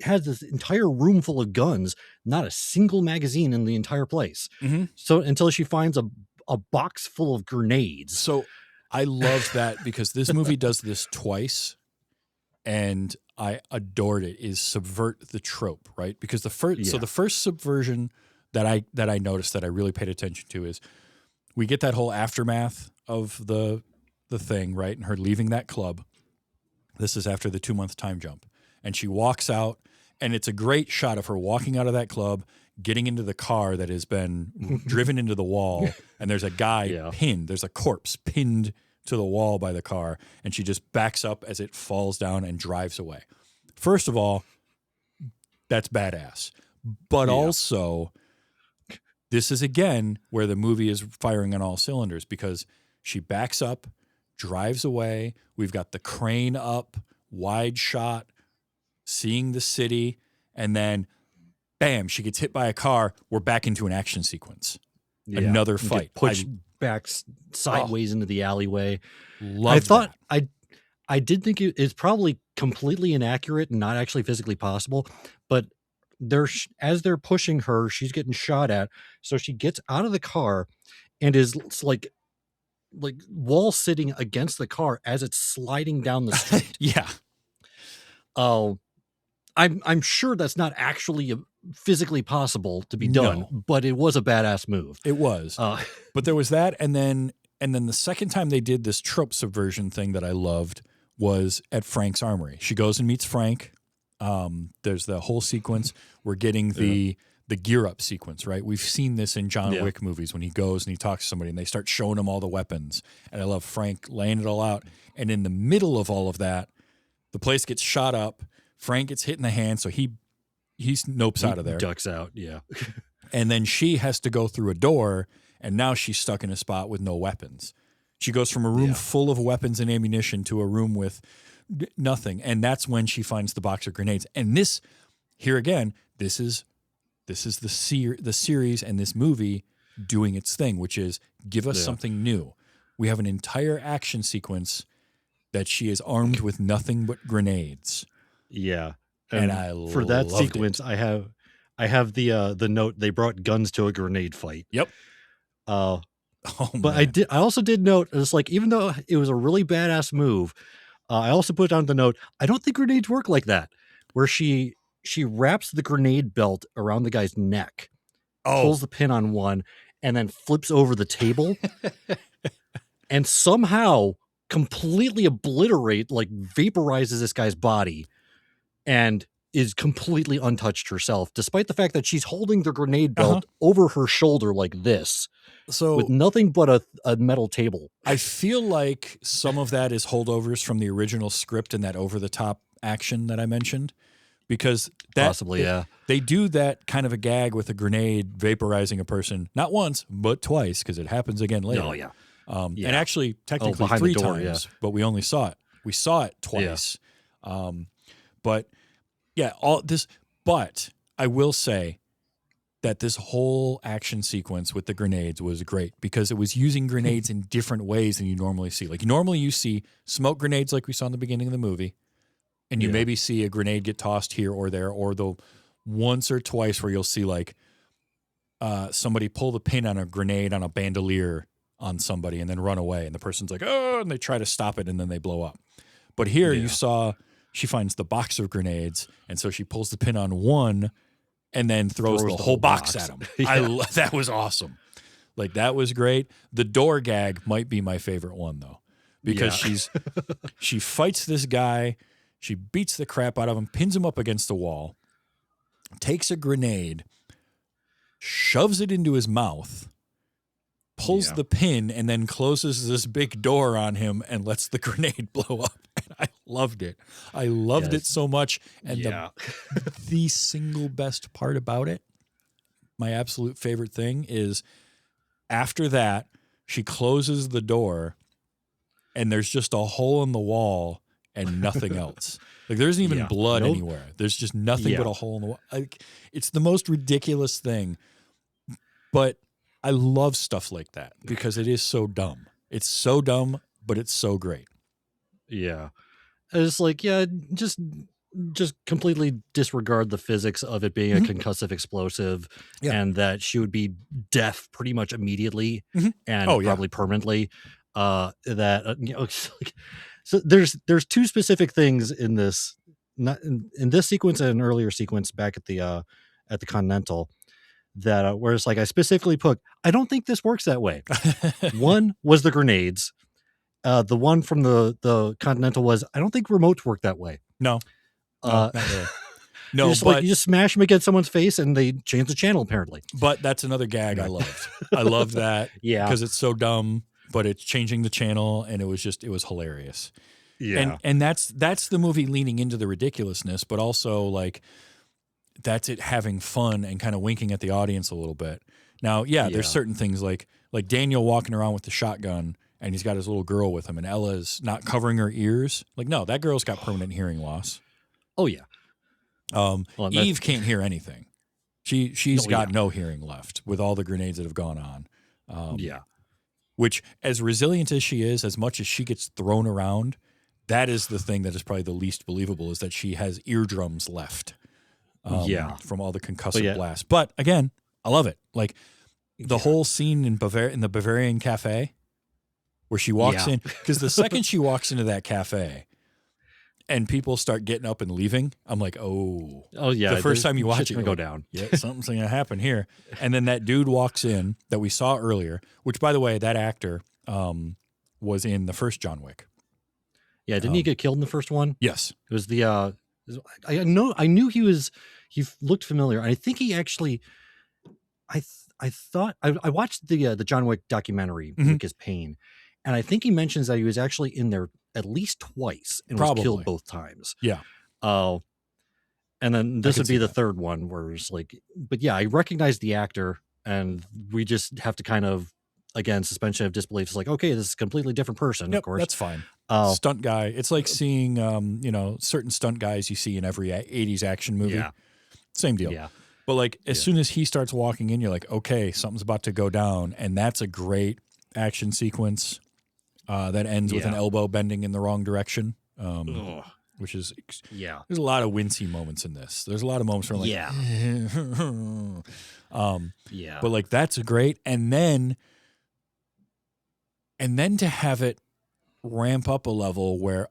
has this entire room full of guns, not a single magazine in the entire place. Mhm. So until she finds a box full of grenades. So I love that because this movie does this twice, and I adored it. Is subvert the trope, right? Because the first subversion that I noticed that I really paid attention to is we get that whole aftermath of the thing, right, and her leaving that club. This is after the 2-month time jump, and she walks out, and it's a great shot of her walking out of that club, getting into the car that has been driven into the wall, and there's a guy pinned. There's a corpse pinned to the wall by the car, and she just backs up as it falls down and drives away. First of all, that's badass. But also, this is again where the movie is firing on all cylinders because she backs up, drives away. We've got the crane up, wide shot, seeing the city, and then bam, she gets hit by a car. We're back into an action sequence. Yeah. Another You fight. get pushed back sideways into the alleyway. I thought that. I did think it's probably completely inaccurate and not actually physically possible, but as they're pushing her, she's getting shot at. So she gets out of the car and is like wall sitting against the car as it's sliding down the street. Yeah. Oh, I'm sure that's not actually physically possible to be done, but it was a badass move. It was. But there was that, and then the second time they did this trope subversion thing that I loved was at Frank's armory. She goes and meets Frank. There's the whole sequence. We're getting the gear up sequence, right? We've seen this in John Wick movies when he goes and he talks to somebody and they start showing him all the weapons. And I love Frank laying it all out. And in the middle of all of that, the place gets shot up. Frank gets hit in the hand, so he nopes out of there. Ducks out, yeah. And then she has to go through a door, and now she's stuck in a spot with no weapons. She goes from a room full of weapons and ammunition to a room with nothing. And that's when she finds the box of grenades. And this is the series and this movie doing its thing, which is give us something new. We have an entire action sequence that she is armed with nothing but grenades. Yeah. And for that loved sequence, I have the note, they brought guns to a grenade fight. Yep. But man. I also did note, it's like, even though it was a really badass move, I also put down the note, I don't think grenades work like that, where she wraps the grenade belt around the guy's neck, pulls the pin on one, and then flips over the table and somehow completely vaporizes this guy's body and is completely untouched herself, despite the fact that she's holding the grenade belt over her shoulder like this. So with nothing but a metal table. I feel like some of that is holdovers from the original script and that over-the-top action that I mentioned. Because they do that kind of a gag with a grenade vaporizing a person, not once, but twice, because it happens again later. Oh, yeah. And actually, technically 3 times, but we only saw it. We saw it twice. But yeah, all this. But I will say that this whole action sequence with the grenades was great because it was using grenades in different ways than you normally see. Like normally you see smoke grenades like we saw in the beginning of the movie, and you maybe see a grenade get tossed here or there, or the once or twice where you'll see like somebody pull the pin on a grenade on a bandolier on somebody and then run away, and the person's like, oh, and they try to stop it and then they blow up. But here you saw she finds the box of grenades, and so she pulls the pin on one and then throws the whole box at him. That was awesome. Like, that was great. The door gag might be my favorite one, though, because she fights this guy. She beats the crap out of him, pins him up against the wall, takes a grenade, shoves it into his mouth, pulls the pin, and then closes this big door on him and lets the grenade blow up. And I loved it. I loved it so much. And the single best part about it, my absolute favorite thing, is after that, she closes the door and there's just a hole in the wall and nothing else. Like, there isn't even blood anywhere. There's just nothing but a hole in the wall. Like, it's the most ridiculous thing. But I love stuff like that because it is so dumb. It's so dumb, but it's so great. Yeah. It's like, just completely disregard the physics of it being a concussive explosive and that she would be deaf pretty much immediately and probably permanently. So there's two specific things in this, not in this sequence and an earlier sequence back at the Continental, that where it's like I specifically put, I don't think this works that way. One was the grenades. The one from the Continental was, I don't think remotes work that way. No, not really. No, you just smash them against someone's face and they change the channel apparently. But that's another gag I loved. I love that because it's so dumb, but it's changing the channel, and it was hilarious. Yeah, and that's the movie leaning into the ridiculousness, but also like that's it having fun and kind of winking at the audience a little bit. Now, there's certain things like Daniel walking around with the shotgun and he's got his little girl with him and Ella's not covering her ears. Like, no, that girl's got permanent hearing loss. Oh yeah. Eve can't hear anything. She's got no hearing left with all the grenades that have gone on. Which, as resilient as she is, as much as she gets thrown around, that is the thing that is probably the least believable, is that she has eardrums left. From all the concussive blasts. But again, I love it. Like the whole scene in the Bavarian cafe where she walks in, because the second she walks into that cafe and people start getting up and leaving, I'm like, oh yeah. The first time you watch it, gonna go down. Yeah, something's going to happen here. And then that dude walks in that we saw earlier, which, by the way, that actor was in the first John Wick. Yeah, didn't he get killed in the first one? Yes, it was the. I knew he was. He looked familiar. I think he actually. I thought I watched the John Wick documentary, Wick is Pain, and I think he mentions that he was actually in there at least twice and was killed both times. Yeah. And then this would be the third one where it's like, but yeah, I recognize the actor, and we just have to kind of, again, suspension of disbelief. It's like, okay, this is a completely different person. Yep, of course, that's fine. Stunt guy. It's like seeing, certain stunt guys you see in every 80s action movie. Yeah. Same deal. Yeah. But like as soon as he starts walking in, you're like, okay, something's about to go down. And that's a great action sequence that ends with an elbow bending in the wrong direction. Which is, there's a lot of wincy moments in this. There's a lot of moments where I'm like, but like, that's great. And then to have it ramp up a level where,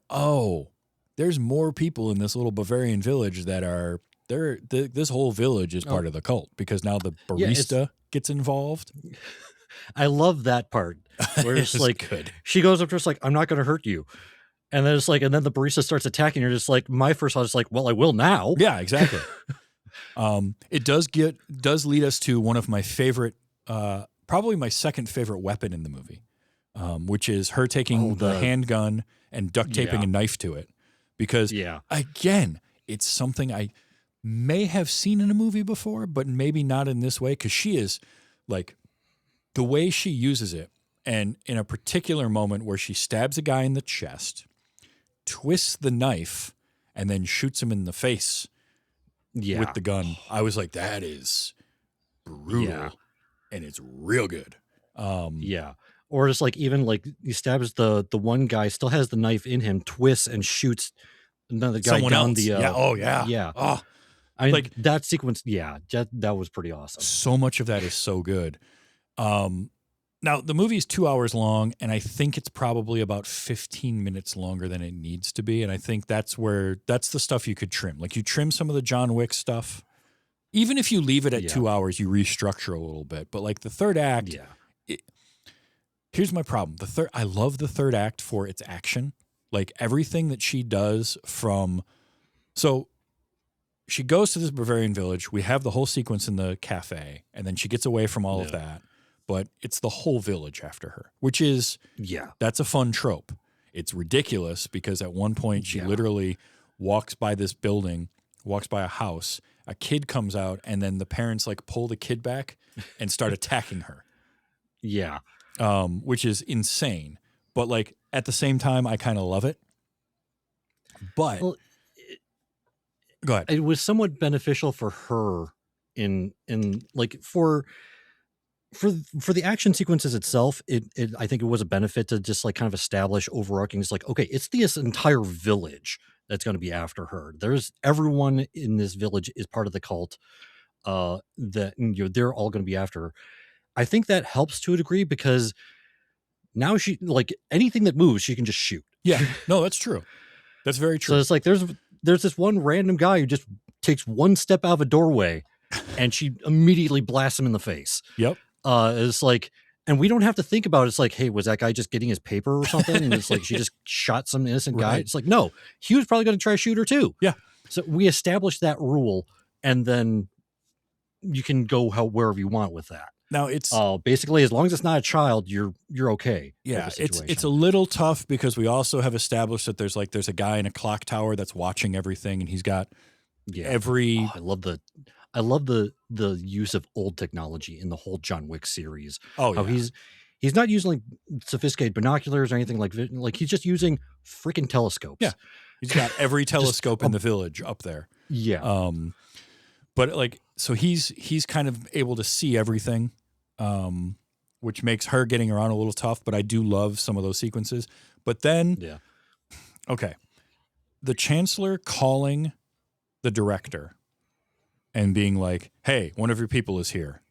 there's more people in this little Bavarian village that are there. This whole village is part of the cult because now the barista gets involved. I love that part where it's like, good. She goes up to us like, I'm not going to hurt you. And then it's like, and then the barista starts attacking. You're just like, my first thought is like, well, I will now. Yeah, exactly. It does lead us to one of my favorite, probably my second favorite weapon in the movie, which is her taking the handgun and duct taping a knife to it. Because again, it's something I may have seen in a movie before, but maybe not in this way. Because she is like, the way she uses it, and in a particular moment where she stabs a guy in the chest, twists the knife, and then shoots him in the face. Yeah. with the gun. I was like, that is brutal, Yeah. and it's real good. Yeah. Or just like even like he stabs the one guy, still has the knife in him, twists and shoots another guy someone down else. the Yeah. Oh yeah. yeah. Oh, I mean like that sequence, yeah, that was pretty awesome. so much of that is so good. Now the movie is 2 hours long, and I think it's probably about 15 minutes longer than it needs to be. And I think that's the stuff you could trim. Like you trim some of the John Wick stuff. Even if you leave it at 2 hours, you restructure a little bit. But like the third act, here's my problem. I love the third act for its action. Like everything that she does so she goes to this Bavarian village. We have the whole sequence in the cafe, and then she gets away from all of that. But it's the whole village after her, which is, that's a fun trope. It's ridiculous because at one point she literally walks by this building, walks by a house, a kid comes out, and then the parents like pull the kid back and start attacking her. Yeah. Which is insane. But like at the same time, I kind of love it. But go ahead. It was somewhat beneficial for her in like for the action sequences itself. It I think it was a benefit to just like kind of establish overarching. It's like, okay, it's this entire village that's going to be after her. There's everyone in this village is part of the cult. That they're all going to be after her. I think that helps to a degree because now she like anything that moves, she can just shoot. Yeah, no, that's true. That's very true. So it's like there's this one random guy who just takes one step out of a doorway, and she immediately blasts him in the face. Yep. It's like, and we don't have to think about it. It's like, hey, was that guy just getting his paper or something? And it's like she just shot some innocent guy. It's like, no, he was probably going to try to shoot her too. Yeah. So we established that rule, and then you can go wherever you want with that. Now it's basically as long as it's not a child, you're okay. Yeah, it's a little tough because we also have established that there's a guy in a clock tower that's watching everything, and he's got every. Oh, I love the use of old technology in the whole John Wick series. Oh, yeah. How he's not using like sophisticated binoculars or anything like he's just using freaking telescopes. Yeah, he's got every telescope in the village up there. Yeah. But like, so he's kind of able to see everything, which makes her getting around a little tough. But I do love some of those sequences. But then, okay, the Chancellor calling the director and being like, "Hey, one of your people is here,"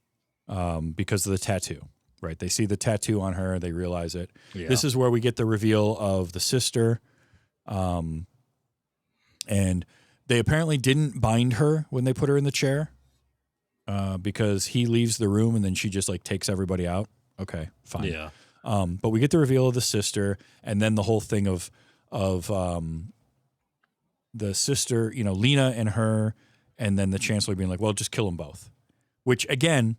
because of the tattoo. Right? They see the tattoo on her. They realize it. Yeah. This is where we get the reveal of the sister, and they apparently didn't bind her when they put her in the chair, because he leaves the room and then she just like takes everybody out. Okay, fine. Yeah. But we get the reveal of the sister, and then the whole thing of the sister, Lena and her, and then the Chancellor being like, "Well, just kill them both," which again,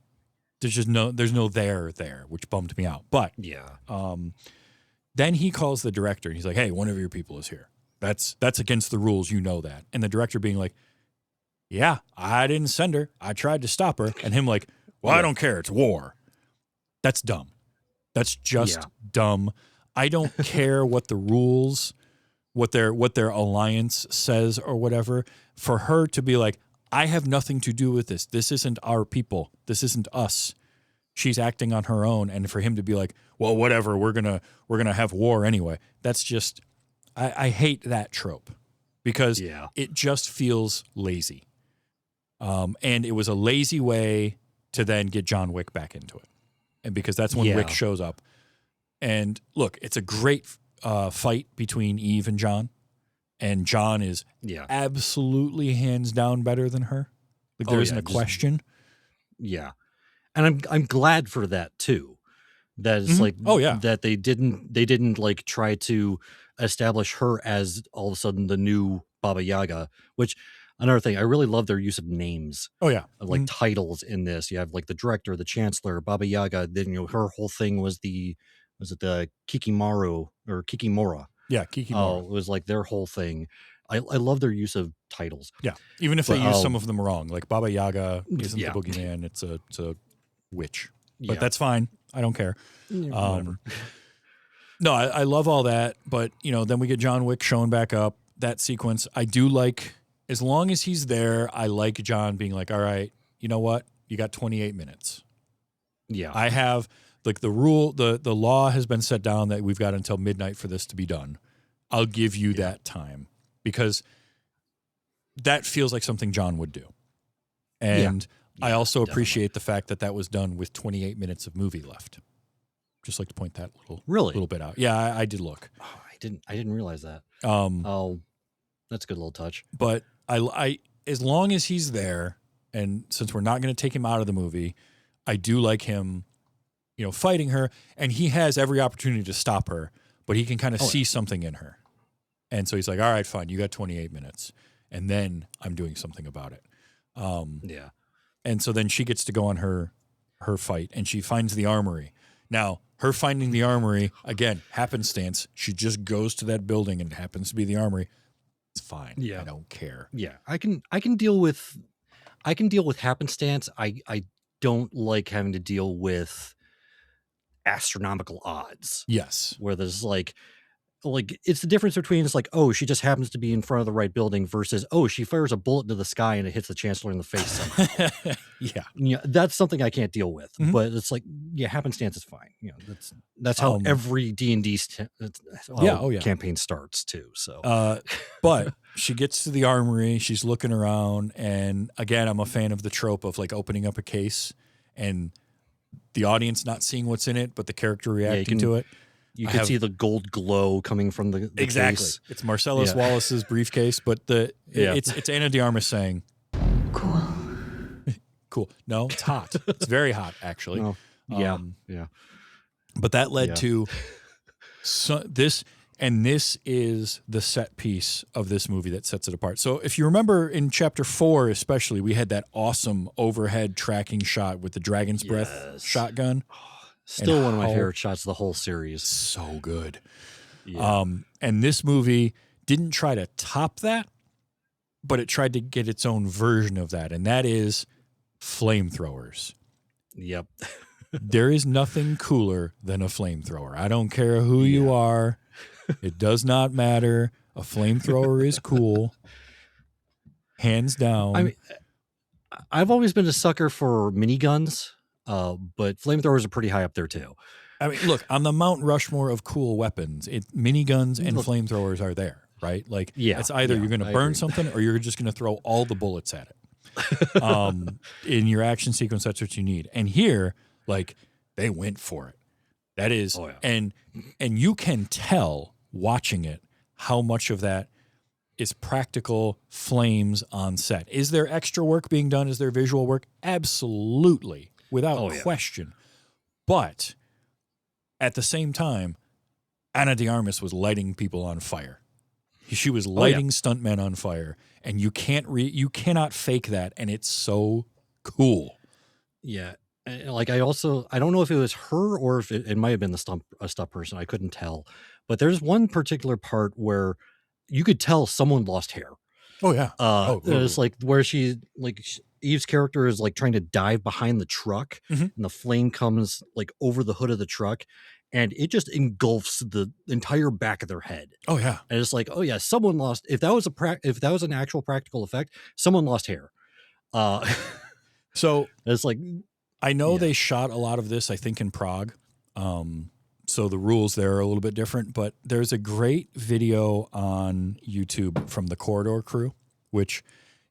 there's no there, which bummed me out. But then he calls the director and he's like, "Hey, one of your people is here. That's against the rules, you know that." And the director being like, "Yeah, I didn't send her. I tried to stop her." And him like, "Well, I don't care. It's war." That's dumb. That's just dumb. I don't care what the rules, what their alliance says or whatever. For her to be like, "I have nothing to do with this. This isn't our people. This isn't us." She's acting on her own, and for him to be like, "Well, whatever. We're gonna have war anyway." That's just. I hate that trope because it just feels lazy. And it was a lazy way to then get John Wick back into it. And because that's when Wick shows up. And look, it's a great fight between Eve and John. And John is absolutely hands down better than her. Like there isn't a question. Yeah. And I'm glad for that too. That it's like that they didn't like try to establish her as all of a sudden the new Baba Yaga, which another thing, I really love their use of names. Oh yeah. Of like titles in this. You have like the director, the Chancellor, Baba Yaga, then her whole thing was the Kikimaru or Kikimora. Yeah, Kikimora. It was like their whole thing. I love their use of titles. Yeah. Even if they use some of them wrong. Like Baba Yaga isn't the boogeyman, it's a witch. But that's fine. I don't care. Whatever. No, I love all that, but then we get John Wick showing back up. That sequence, I do like as long as he's there, I like John being like, all right, you know what? You got 28 minutes. Yeah. I have like the rule, the law has been set down that we've got until midnight for this to be done. I'll give you that time because that feels like something John would do. And I also appreciate the fact that that was done with 28 minutes of movie left. Just like to point that little bit out. Yeah, I did look. Oh, I didn't realize that. That's a good little touch. But I as long as he's there, and since we're not going to take him out of the movie, I do like him, fighting her, and he has every opportunity to stop her, but he can kind of see something in her. And so he's like, all right, fine, you got 28 minutes. And then I'm doing something about it. And so then she gets to go on her fight, and she finds the armory. Now, her finding the armory, again, happenstance. She just goes to that building and it happens to be the armory. It's fine. Yeah. I don't care. Yeah. I can deal with happenstance. I don't like having to deal with astronomical odds. Yes. Where there's like it's the difference between it's like, oh, she just happens to be in front of the right building versus, oh, she fires a bullet into the sky and it hits the chancellor in the face somehow. Yeah, that's something I can't deal with. Mm-hmm. But it's like, happenstance is fine. That's how every D&D campaign starts too. So, but she gets to the armory, she's looking around, and again, I'm a fan of the trope of like opening up a case and the audience not seeing what's in it, but the character reacting to it. You can see the gold glow coming from the exactly. case. It's Marcellus Wallace's briefcase, but it's Ana de Armas saying, "Cool, cool." No, it's hot. It's very hot, actually. Oh, yeah. But that led to this, and this is the set piece of this movie that sets it apart. So if you remember in Chapter 4, especially, we had that awesome overhead tracking shot with the Dragon's Breath shotgun. Still one of my favorite shots of the whole series. So good. Yeah. And this movie didn't try to top that, but it tried to get its own version of that, and that is flamethrowers. Yep. There is nothing cooler than a flamethrower. I don't care who you are. It does not matter. A flamethrower is cool. Hands down. I mean, I've always been a sucker for miniguns. But flamethrowers are pretty high up there too. I mean, look, on the Mount Rushmore of cool weapons, miniguns and flamethrowers are there, right? Like, it's either you're going to burn something or you're just going to throw all the bullets at it. In your action sequence, that's what you need. And here, like, they went for it. That is, and you can tell watching it how much of that is practical flames on set. Is there extra work being done? Is there visual work? Absolutely. Without question. But at the same time, Ana de Armas was lighting people on fire. She was lighting stuntmen on fire, and you cannot fake that, and it's so cool. Yeah. Like I don't know if it was her or if it might have been a stunt person. I couldn't tell. But there's one particular part where you could tell someone lost hair. Oh yeah. It's like where Eve's character is like trying to dive behind the truck, and the flame comes like over the hood of the truck, and it just engulfs the entire back of their head. Oh yeah. And it's like, oh yeah, someone lost. If that was an actual practical effect, someone lost hair. So it's like, I know they shot a lot of this, I think, in Prague. So the rules there are a little bit different, but there's a great video on YouTube from the Corridor crew, which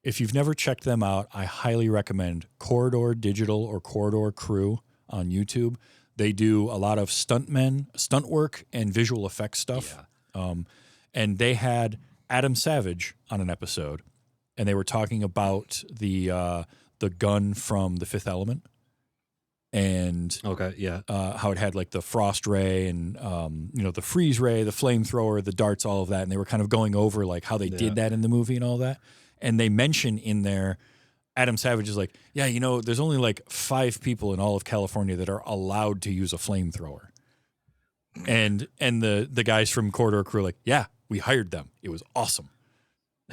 if you've never checked them out, I highly recommend Corridor Digital or Corridor Crew on YouTube. They do a lot of stunt work, and visual effects stuff. Yeah. And they had Adam Savage on an episode, and they were talking about the gun from The Fifth Element. And how it had like the frost ray and the freeze ray, the flamethrower, the darts, all of that, and they were kind of going over like how they did that in the movie and all that. And they mention in there, Adam Savage is like, there's only like 5 people in all of California that are allowed to use a flamethrower, and the guys from Corridor Crew are like, we hired them, it was awesome.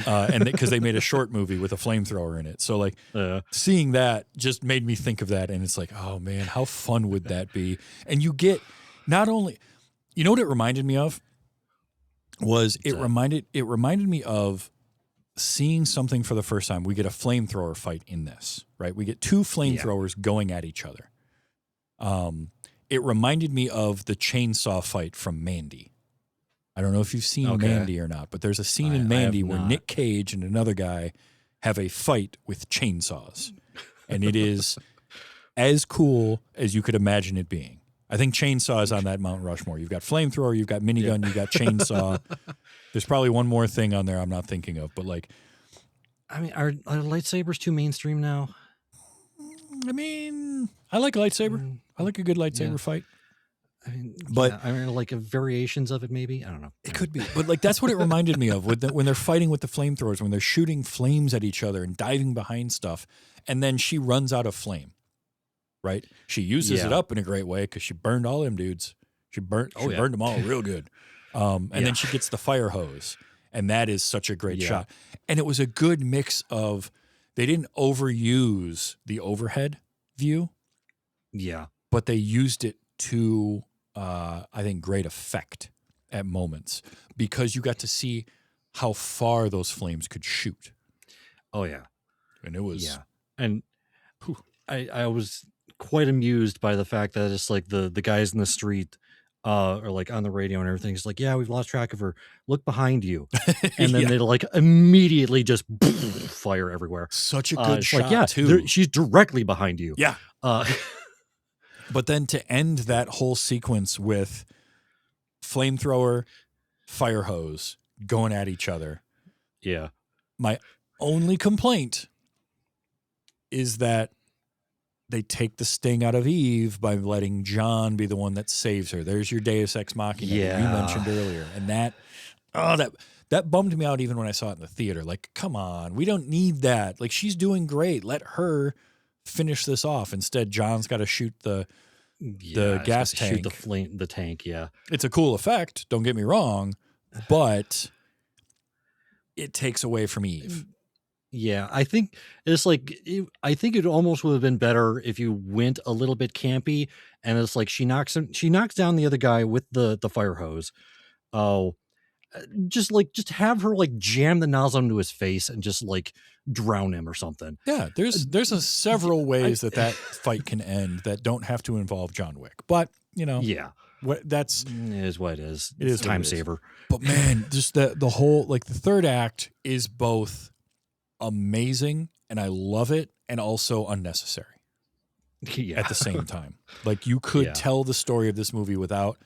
And because they made a short movie with a flamethrower in it. So like seeing that just made me think of that. And it's like, oh man, how fun would that be? And you get not only, what it reminded me of was it reminded me of seeing something for the first time. We get a flamethrower fight in this, right? We get two flamethrowers going at each other. It reminded me of the chainsaw fight from Mandy. I don't know if you've seen Mandy or not, but there's a scene in Mandy where Nick Cage and another guy have a fight with chainsaws. And it is as cool as you could imagine it being. I think chainsaw is on that Mount Rushmore. You've got flamethrower, you've got minigun, you've got chainsaw. There's probably one more thing on there I'm not thinking of, but like, I mean, are lightsabers too mainstream now? I mean, I like a lightsaber. I like a good lightsaber fight. I mean, but I mean, like variations of it, maybe. I don't know. It could be, but like that's what it reminded me of when they're fighting with the flamethrowers, when they're shooting flames at each other and diving behind stuff, and then she runs out of flame. Right? She uses it up in a great way because she burned all them dudes. She burned them all real good. And then she gets the fire hose, and that is such a great shot. And it was a good mix of they didn't overuse the overhead view. Yeah. But they used it to, I think, great effect at moments because you got to see how far those flames could shoot. Oh, yeah. And it was... Yeah. And I was quite amused by the fact that it's like the guys in the street or like on the radio and everything. It's like, yeah, we've lost track of her. Look behind you. And then they like immediately just fire everywhere. Such a good shot, like, yeah, too. She's directly behind you. Yeah. But then to end that whole sequence with flamethrower, fire hose going at each other. Yeah. My only complaint is that they take the sting out of Eve by letting John be the one that saves her. There's your Deus Ex Machina that you mentioned earlier. And that bummed me out even when I saw it in the theater. Like, come on, we don't need that. Like, she's doing great. Let her finish this off. Instead, John's got to shoot the gas tank. Shoot the tank, yeah. It's a cool effect, don't get me wrong, but it takes away from Eve. Yeah, I think it's like I think it almost would have been better if you went a little bit campy, and it's like she knocks down the other guy with the fire hose. Oh, just have her like jam the nozzle into his face and just like drown him or something. Yeah, there's several ways that fight can end that don't have to involve John Wick, but you know, it is what it is. It is time saver. But man, just the whole like the third act is both amazing and I love it and also unnecessary at the same time. Like you could tell the story of this movie without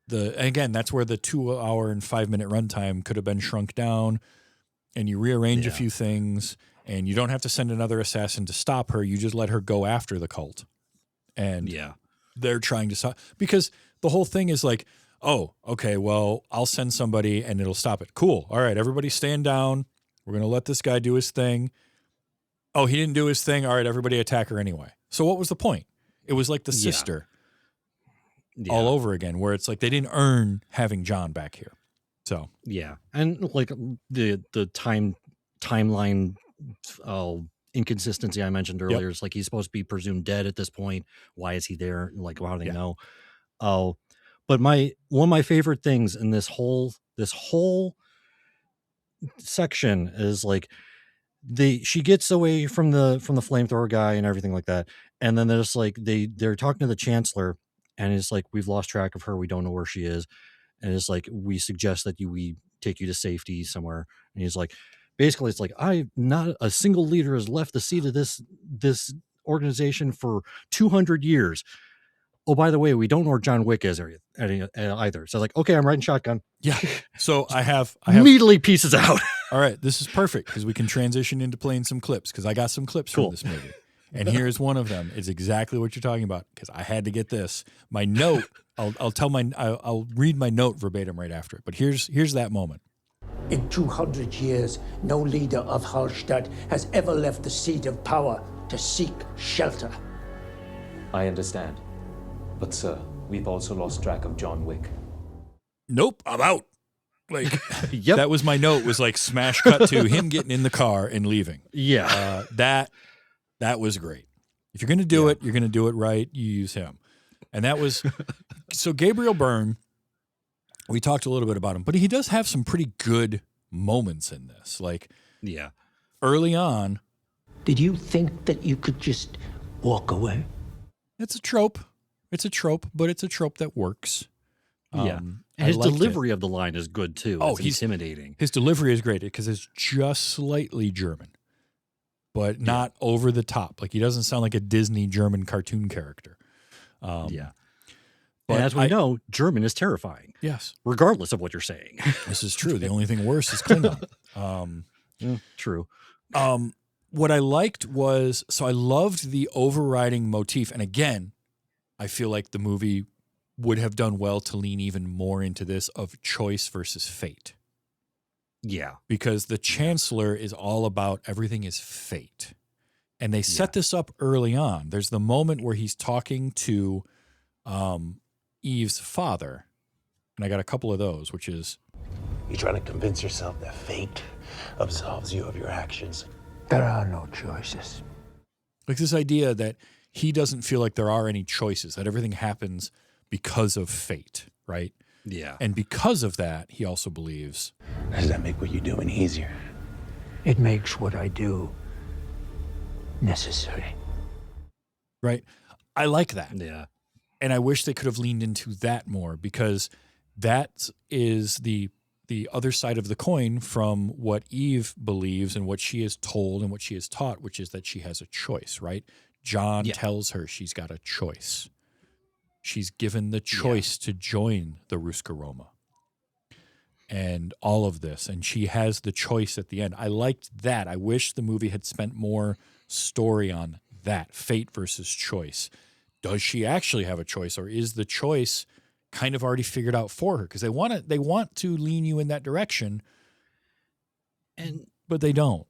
again, that's where the 2 hour and 5 minute runtime could have been shrunk down and you rearrange a few things and you don't have to send another assassin to stop her. You just let her go after the cult. And they're trying to stop because the whole thing is like, oh, okay, well, I'll send somebody and it'll stop it. Cool. All right, everybody stand down. We're going to let this guy do his thing. Oh, he didn't do his thing. All right, everybody attack her anyway. So what was the point? It was like the sister all over again, where it's like they didn't earn having John back here. So yeah, and like the timeline inconsistency I mentioned earlier is like he's supposed to be presumed dead at this point. Why is he there? Like, how do they know? Oh, but one of my favorite things in this whole section is like she gets away from the flamethrower guy and everything like that, and then there's like they're talking to the chancellor, and it's like we've lost track of her, we don't know where she is, and it's like we suggest that we take you to safety somewhere, and he's like, basically it's like not a single leader has left the seat of this organization for 200 years. Oh, by the way, we don't know where John Wick is either. So like, okay, I'm riding shotgun. Yeah. So I have immediately pieces out. All right. This is perfect because we can transition into playing some clips because I got some clips from this movie. And here's one of them. It's exactly what you're talking about because I had to get this. My note, I'll read my note verbatim right after it. But here's that moment. In 200 years, no leader of Hallstatt has ever left the seat of power to seek shelter. I understand. But sir, we've also lost track of John Wick. Nope, I'm out. Like, that was my note, was like smash cut to him getting in the car and leaving. Yeah. That was great. If you're going to do it, you're going to do it right. You use him. And that was, so Gabriel Byrne, we talked a little bit about him, but he does have some pretty good moments in this. Like Yeah. early on, Did you think that you could just walk away? it's a trope. It's a trope, but it's a trope that works. Yeah. And His delivery of the line is good too. Oh, It's intimidating. His delivery is great because it's just slightly German, but not over the top. Like he doesn't sound like a Disney German cartoon character. Yeah. But And as we know, German is terrifying, yes, regardless of what you're saying. this is true. The only thing worse is Klingon. True. What I liked was, so I loved the overriding motif. And again, I feel like the movie would have done well to lean even more into this of choice versus fate. Yeah. Because the Chancellor is all about everything is fate. And they set this up early on. There's the moment where he's talking to Eve's father. And I got a couple of those, which is, You trying to convince yourself that fate absolves you of your actions? There are no choices. like this idea that he doesn't feel like there are any choices, that everything happens because of fate, right? Yeah. And because of that, he also believes, Does that make what you're doing easier? It makes what I do necessary. right? I like that. Yeah. And I wish they could have leaned into that more, because that is the other side of the coin from what Eve believes and what she is told and what she is taught, which is that she has a choice, right? John tells her she's got a choice. She's given the choice to join the Ruska Roma and all of this. And she has the choice at the end. I liked that. I wish the movie had spent more story on that, fate versus choice. Does she actually have a choice, or is the choice kind of already figured out for her? Because they want to lean you in that direction, but they don't.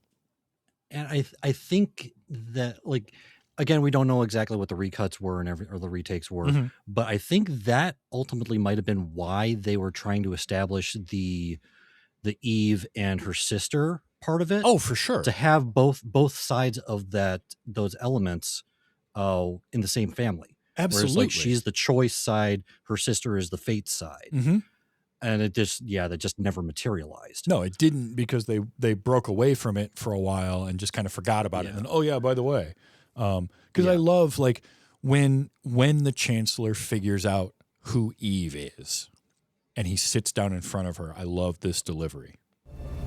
And I think that, like, again, we don't know exactly what the recuts were or the retakes were, but I think that ultimately might have been why they were trying to establish the Eve and her sister part of it. Oh, for sure. To have both sides of those elements in the same family. Absolutely. Whereas, like, she's the choice side, her sister is the fate side. Mm-hmm. And that just never materialized. No, it didn't, because they broke away from it for a while and just kind of forgot about it. And oh yeah, by the way, because I love, like, when the Chancellor figures out who Eve is and he sits down in front of her. I love this delivery.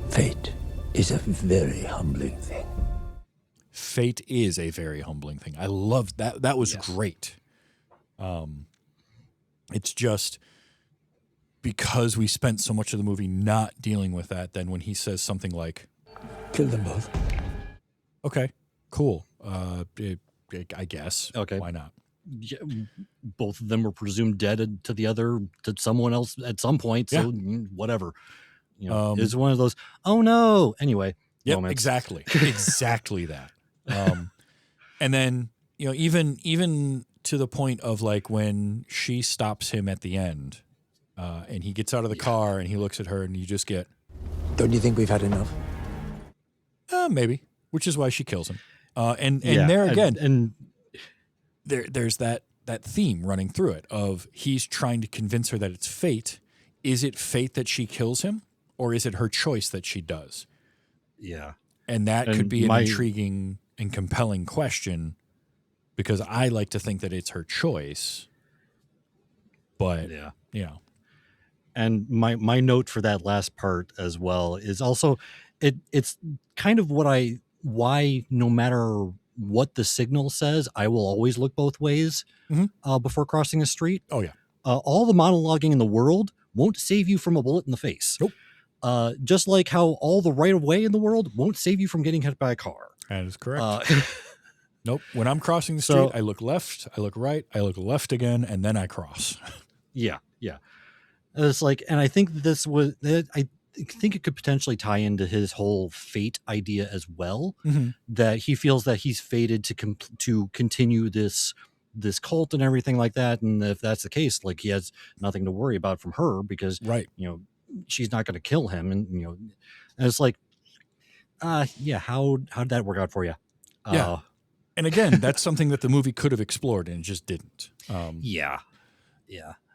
Fate is a very humbling thing. Fate is a very humbling thing. I loved that. That was great. It's just because we spent so much of the movie not dealing with that, then when he says something like, Kill them both. okay, cool. I guess. Okay. Why not? Yeah, both of them were presumed dead to someone else at some point. So whatever. You know, it's one of those, oh no. Anyway. Yep, moments. exactly. Exactly that. And then, you know, even to the point of, like, when she stops him at the end, and he gets out of the car and he looks at her and you just get, Don't you think we've had enough? maybe, which is why she kills him. And there again, and there's that theme running through it of he's trying to convince her that it's fate. Is it fate that she kills him, or is it her choice that she does? yeah. And that And could be an intriguing and compelling question, because I like to think that it's her choice. But, you know. And my note for that last part as well is also it's kind of why no matter what the signal says, I will always look both ways before crossing a street. Oh, yeah. All the monologuing in the world won't save you from a bullet in the face. Nope. Just like how all the right of way in the world won't save you from getting hit by a car. That is correct. Nope. When I'm crossing the street, I look left, I look right, I look left again, and then I cross. Yeah. It's like, and I think I think it could potentially tie into his whole fate idea as well. That he feels that he's fated to continue this cult and everything like that. And if that's the case, like, he has nothing to worry about from her, because you know, she's not going to kill him. And, you know, and it's like, how did that work out for you? Yeah. And again, that's something that the movie could have explored and it just didn't. Yeah.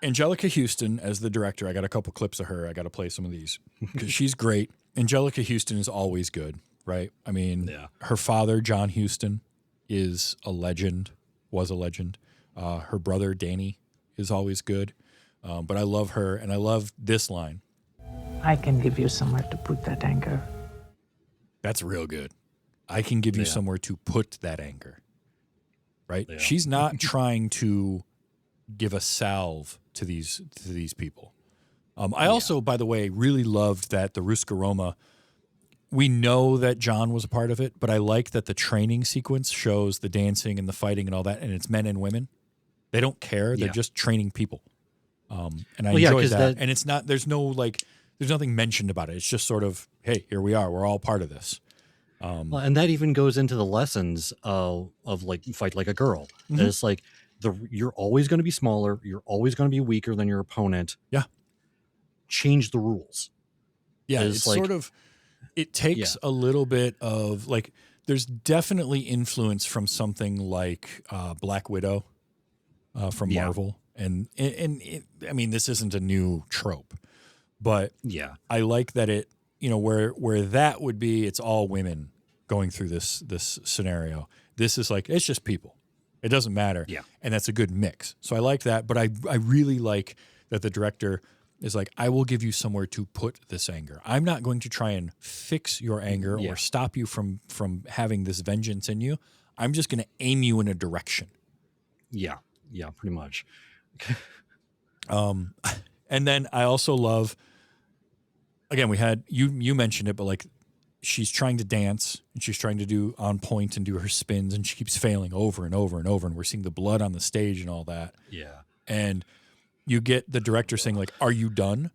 Angelica Houston as the director, I got a couple clips of her. I got to play some of these because she's great. Angelica Houston is always good, right? I mean, her father, John Houston, is a legend, was a legend. Her brother, Danny, is always good. But I love her, and I love this line. I can give you somewhere to put that anger. That's real good. I can give you somewhere to put that anger, right? Yeah. She's not trying to give a salve to these people. I also, by the way, really loved that the Ruska Roma, we know that John was a part of it, but I like that the training sequence shows the dancing and the fighting and all that, and it's men and women. They don't care. They're just training people. And I enjoy that. And it's not, there's nothing mentioned about it. It's just sort of, hey, here we are. We're all part of this. And that even goes into the lessons of like fight like a girl. Mm-hmm. It's like you're always going to be smaller. You're always going to be weaker than your opponent. Yeah. Change the rules. Yeah. It's like, sort of, it takes a little bit of like, there's definitely influence from something like Black Widow from Marvel. And I mean, this isn't a new trope, but I like that it, where that would be, it's all women going through this scenario. This is like, it's just people. It doesn't matter. Yeah. And that's a good mix. So I like that, but I really like that the director is like, I will give you somewhere to put this anger. I'm not going to try and fix your anger or stop you from having this vengeance in you. I'm just going to aim you in a direction. Yeah. Yeah, pretty much. And then I also love, again, we had, you mentioned it, but like she's trying to dance and she's trying to do on point and do her spins and she keeps failing over and over and over. And we're seeing the blood on the stage and all that. Yeah. And you get the director saying like, are you done?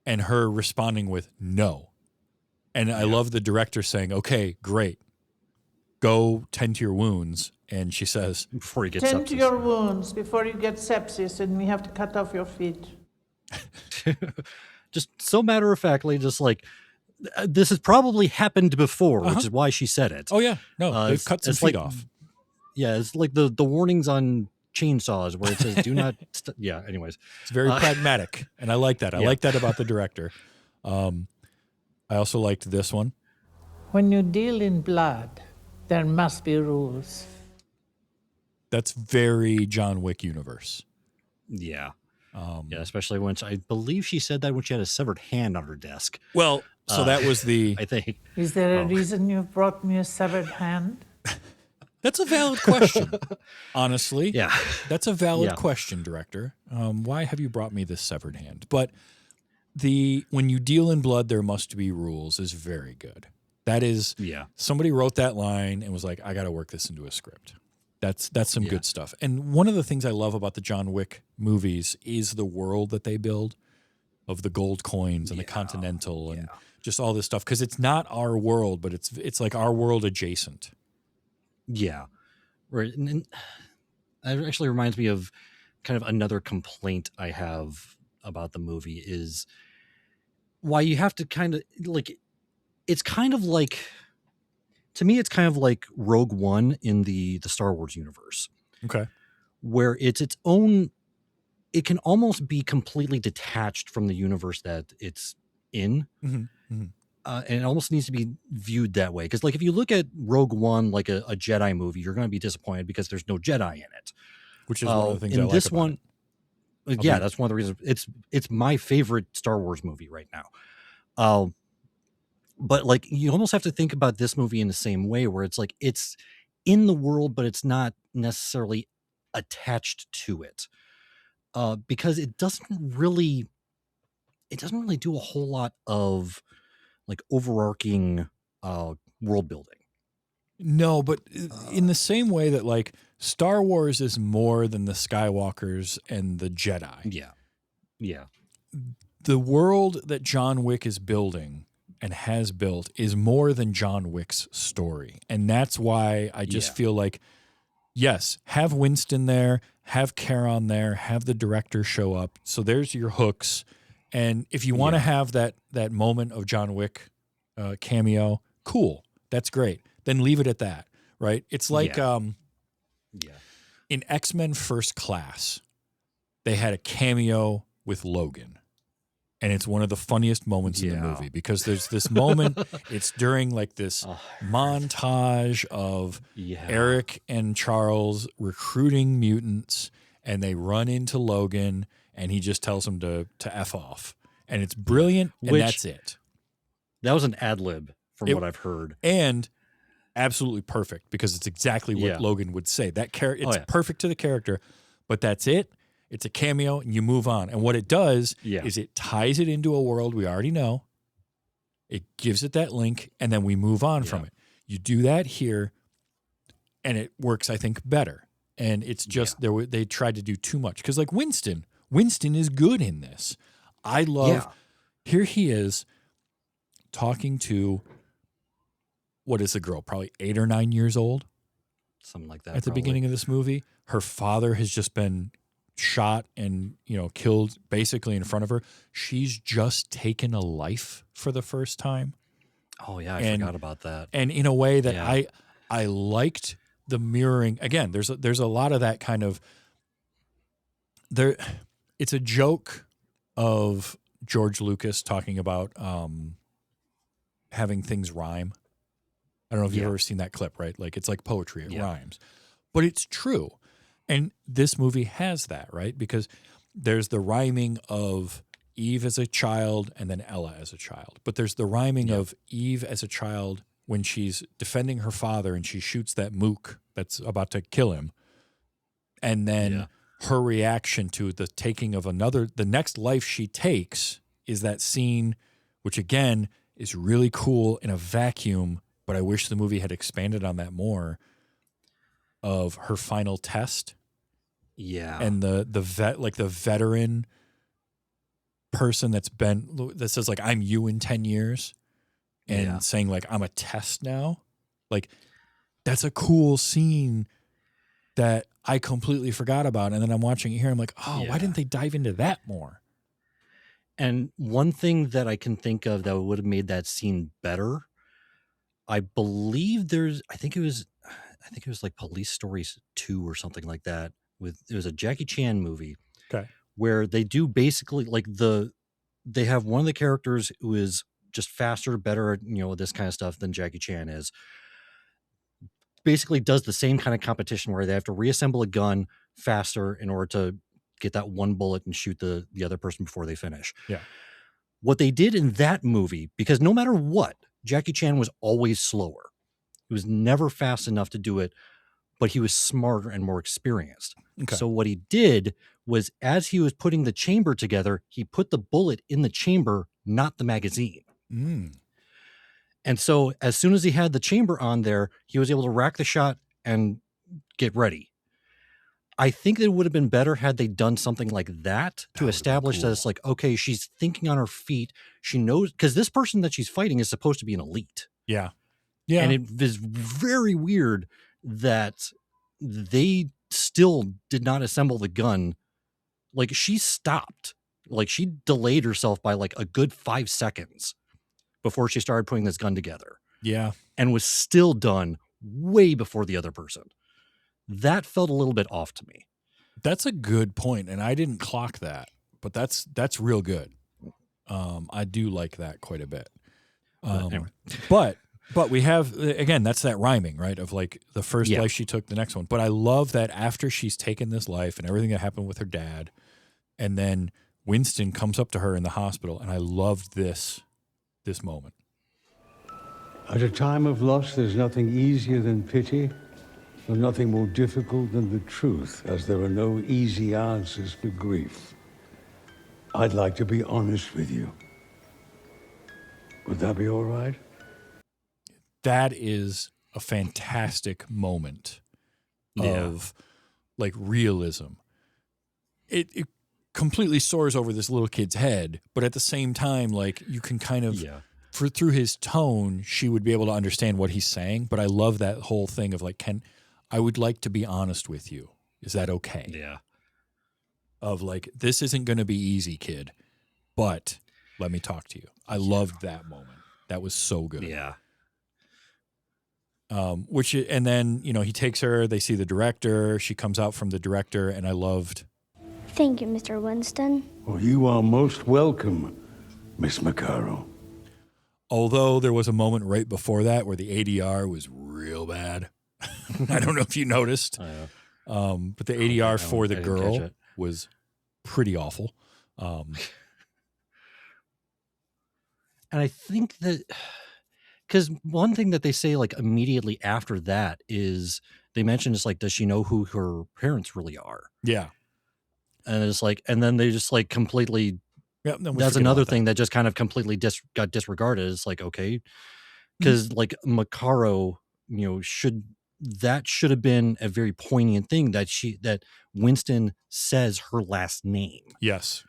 And her responding with no. And I love the director saying, okay, great. Go tend to your wounds. And she says, before you get tend sepsis. to your wounds before you get sepsis and we have to cut off your feet. Just so matter-of-factly, just like, this has probably happened before, which is why she said it. Oh, yeah. No, they've cut some feet off. Yeah, it's like the warnings on chainsaws where it says, do not... anyways. It's very pragmatic, and I like that. I like that about the director. I also liked this one. When you deal in blood, there must be rules. That's very John Wick universe. Yeah. Especially when I believe she said that when she had a severed hand on her desk. Well, so that was the... I think. Is there a reason you've brought me a severed hand? That's a valid question, honestly. Yeah. That's a valid question, director. Why have you brought me this severed hand? But when you deal in blood, there must be rules is very good. That is... Somebody wrote that line and was like, I got to work this into a script. That's some good stuff. And one of the things I love about the John Wick movies is the world that they build of the gold coins and the Continental and just all this stuff. Because it's not our world, but it's like our world adjacent. Yeah. Right. And that actually reminds me of kind of another complaint I have about the movie is why you have to kind of like, it's kind of like, to me, it's kind of like Rogue One in the Star Wars universe. Okay. Where it's its own, it can almost be completely detached from the universe that it's in. Mm-hmm. Mm-hmm. And it almost needs to be viewed that way. Because like if you look at Rogue One, like a Jedi movie, you're going to be disappointed because there's no Jedi in it. Which is one of the things I like this about one, it. That's one of the reasons. It's my favorite Star Wars movie right now. But like you almost have to think about this movie in the same way where it's like it's in the world, but it's not necessarily attached to it. Because it doesn't really do a whole lot of like overarching world building. No, but in the same way that like Star Wars is more than the Skywalkers and the Jedi. Yeah. Yeah. The world that John Wick is building and has built is more than John Wick's story. And that's why I just feel like, yes, have Winston there, have Charon there, have the director show up. So there's your hooks. And if you want to have that moment of John Wick cameo, cool. That's great. Then leave it at that, right? It's like in X-Men First Class, they had a cameo with Logan. And it's one of the funniest moments in the movie because there's this moment, it's during like this montage of Eric and Charles recruiting mutants, and they run into Logan and he just tells them to F off. And it's brilliant, and that's it. That was an ad lib from what I've heard. And absolutely perfect because it's exactly what Logan would say. That it's perfect to the character, but that's it. It's a cameo, and you move on. And what it does is it ties it into a world we already know. It gives it that link, and then we move on from it. You do that here, and it works, I think, better. And it's just they tried to do too much. Because like Winston is good in this. I love, here he is talking to, what is the girl? Probably 8 or 9 years old. Something like that. At the beginning of this movie. Her father has just been shot and, killed basically in front of her. She's just taken a life for the first time. Oh yeah, I forgot about that. And in a way that I liked the mirroring. Again, there's a lot of that kind of there. It's a joke of George Lucas talking about having things rhyme. I don't know if you've ever seen that clip, right? Like it's like poetry, it rhymes. But it's true. And this movie has that, right? Because there's the rhyming of Eve as a child and then Ella as a child. But there's the rhyming of Eve as a child when she's defending her father and she shoots that mook that's about to kill him. And then her reaction to the taking of the next life she takes is that scene, which again is really cool in a vacuum, but I wish the movie had expanded on that more, of her final test. Yeah. And the veteran person that says like, I'm you in 10 years and saying like, I'm a test now. Like that's a cool scene that I completely forgot about. And then I'm watching it here. I'm like, why didn't they dive into that more? And one thing that I can think of that would have made that scene better, I believe I think it was like Police Stories 2 or something like that. It was a Jackie Chan movie. Okay. Where they do basically like they have one of the characters who is just faster, better at, this kind of stuff than Jackie Chan is. Basically does the same kind of competition where they have to reassemble a gun faster in order to get that one bullet and shoot the other person before they finish. Yeah. What they did in that movie, because no matter what, Jackie Chan was always slower. He was never fast enough to do it, but he was smarter and more experienced. Okay. So what he did was, as he was putting the chamber together, he put the bullet in the chamber, not the magazine. Mm. And so as soon as he had the chamber on there, he was able to rack the shot and get ready. I think it would have been better had they done something like that to establish that it's like, okay, she's thinking on her feet. She knows, because this person that she's fighting is supposed to be an elite. Yeah. Yeah. And it is very weird that they still did not assemble the gun. Like she stopped, like she delayed herself by like a good 5 seconds before she started putting this gun together. Yeah. And was still done way before the other person. That felt a little bit off to me. That's a good point, and I didn't clock that, but that's real good. I do like that quite a bit. Anyway. But we have, again, that's that rhyming, right? Of like the first life she took, the next one. But I love that after she's taken this life and everything that happened with her dad, and then Winston comes up to her in the hospital, and I loved this moment. At a time of loss, there's nothing easier than pity, and nothing more difficult than the truth, as there are no easy answers for grief. I'd like to be honest with you. Would that be all right? That is a fantastic moment of like realism. It completely soars over this little kid's head, but at the same time, like you can kind of through his tone, she would be able to understand what he's saying. But I love that whole thing of like, I would like to be honest with you. Is that okay? Yeah. Of like, this isn't going to be easy, kid, but let me talk to you. I loved that moment. That was so good. Yeah. And then, he takes her, they see the director, she comes out from the director, and I loved. Thank you, Mr. Winston. Well, you are most welcome, Miss Maccaro. Although there was a moment right before that where the ADR was real bad. I don't know if you noticed. But the ADR for the girl was pretty awful. And I think that, because one thing that they say like immediately after that is they mention is like, does she know who her parents really are? Yeah. And it's like, and then they just like completely, yeah, that's another thing that just kind of completely got disregarded. It's like, okay, because like Maccaro, you know, should have been a very poignant thing that Winston says her last name. Yes.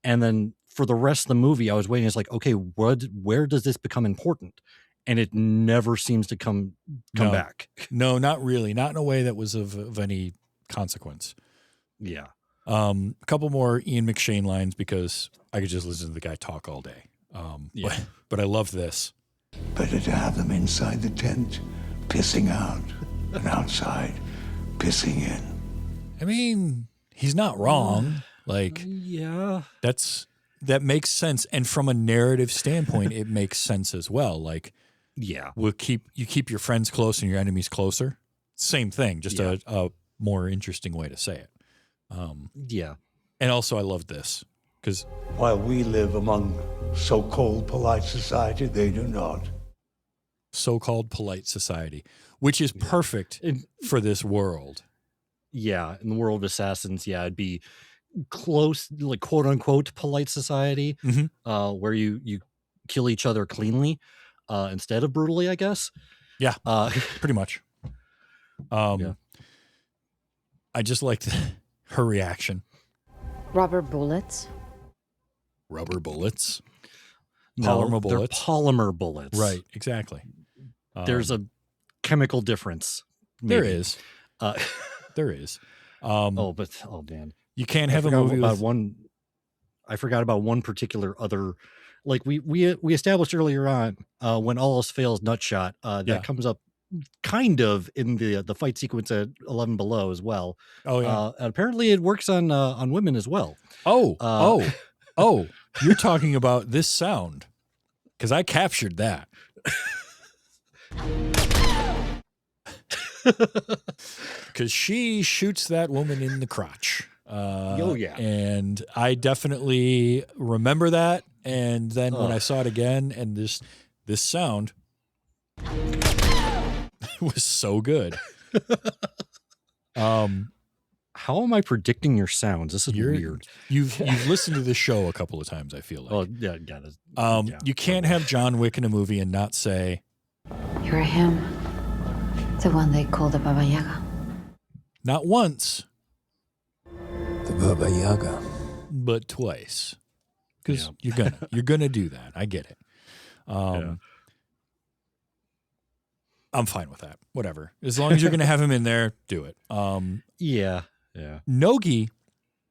And then for the rest of the movie, I was waiting. It's like, okay, where does this become important? And it never seems to come back. No, not really. Not in a way that was of any consequence. Yeah. A couple more Ian McShane lines because I could just listen to the guy talk all day. But I love this. Better to have them inside the tent, pissing out, than outside, pissing in. I mean, he's not wrong. Like, yeah, that makes sense. And from a narrative standpoint, it makes sense as well. Like, yeah, you keep your friends close and your enemies closer. Same thing, just a more interesting way to say it. Yeah. And also I love this because while we live among so-called polite society, they do not. So-called polite society, which is perfect for this world. Yeah. In the world of assassins, yeah, it'd be close, like quote unquote polite society, where you kill each other cleanly instead of brutally, I guess. Yeah, pretty much. I just liked her reaction. Rubber bullets. Rubber bullets. No, Polymer bullets. They're polymer bullets. Right, exactly. There's a chemical difference. There is. There is. Oh man. You can't have a movie about one. I forgot about one particular other. Like we established earlier on when All Else Fails, Nutshot. That comes up kind of in the fight sequence at 11 Below as well. Oh yeah. And apparently it works on women as well. Oh, you're talking about this sound because I captured that. Because she shoots that woman in the crotch. And I definitely remember that. And then when I saw it again, and this sound was so good. How am I predicting your sounds? This is weird. You've listened to this show a couple of times, I feel like. Oh yeah. You can't have John Wick in a movie and not say, "You're him, the one they call the Baba Yaga." Not once. The Baba Yaga. But twice. Because you're gonna do that. I get it. I'm fine with that. Whatever. As long as you're gonna have him in there, do it. Yeah. Nogi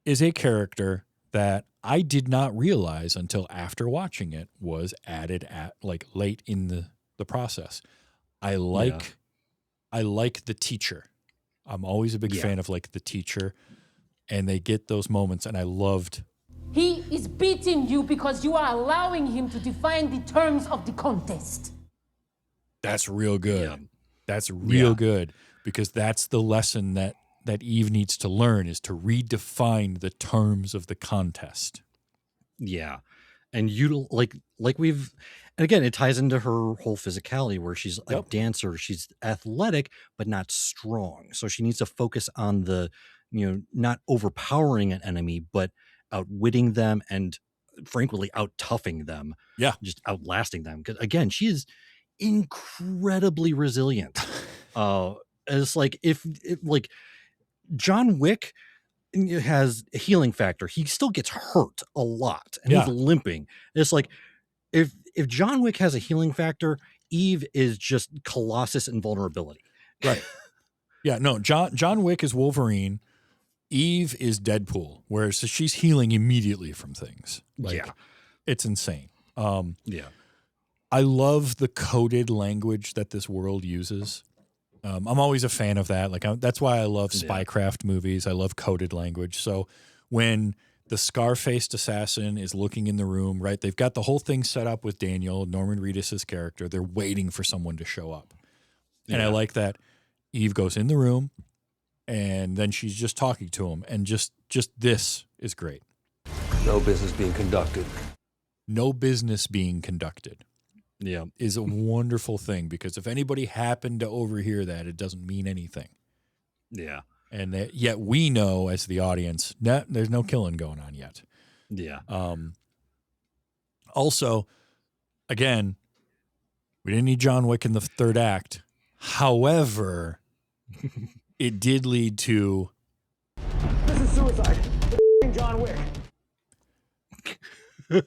is a character that I did not realize until after watching it was added at like late in the process. I like the teacher. I'm always a big fan of like the teacher, and they get those moments, and I loved. He is beating you because you are allowing him to define the terms of the contest. That's real good. Yeah. That's real good because that's the lesson that Eve needs to learn is to redefine the terms of the contest. Yeah. And you like we've, and again, it ties into her whole physicality where she's a dancer. She's athletic, but not strong. So she needs to focus on the, not overpowering an enemy, but outwitting them and frankly out-toughing them. Yeah. Just outlasting them. Because again, she is incredibly resilient. It's like like John Wick has a healing factor. He still gets hurt a lot and he's limping. It's like if John Wick has a healing factor, Eve is just Colossus in vulnerability. Right. Yeah, no, John Wick is Wolverine. Eve is Deadpool, whereas she's healing immediately from things. It's insane. I love the coded language that this world uses. I'm always a fan of that. Like that's why I love spycraft movies. I love coded language. So when The scar-faced assassin is looking in the room, right? They've got the whole thing set up with Daniel, Norman Reedus' character. They're waiting for someone to show up. And I like that Eve goes in the room and then she's just talking to him. And just this is great. No business being conducted. No business being conducted. Yeah. Is a wonderful thing because if anybody happened to overhear that, it doesn't mean anything. Yeah. And yet we know as the audience, there's no killing going on yet. Yeah. Also, again, we didn't need John Wick in the third act. However, it did lead to... This is suicide. John Wick.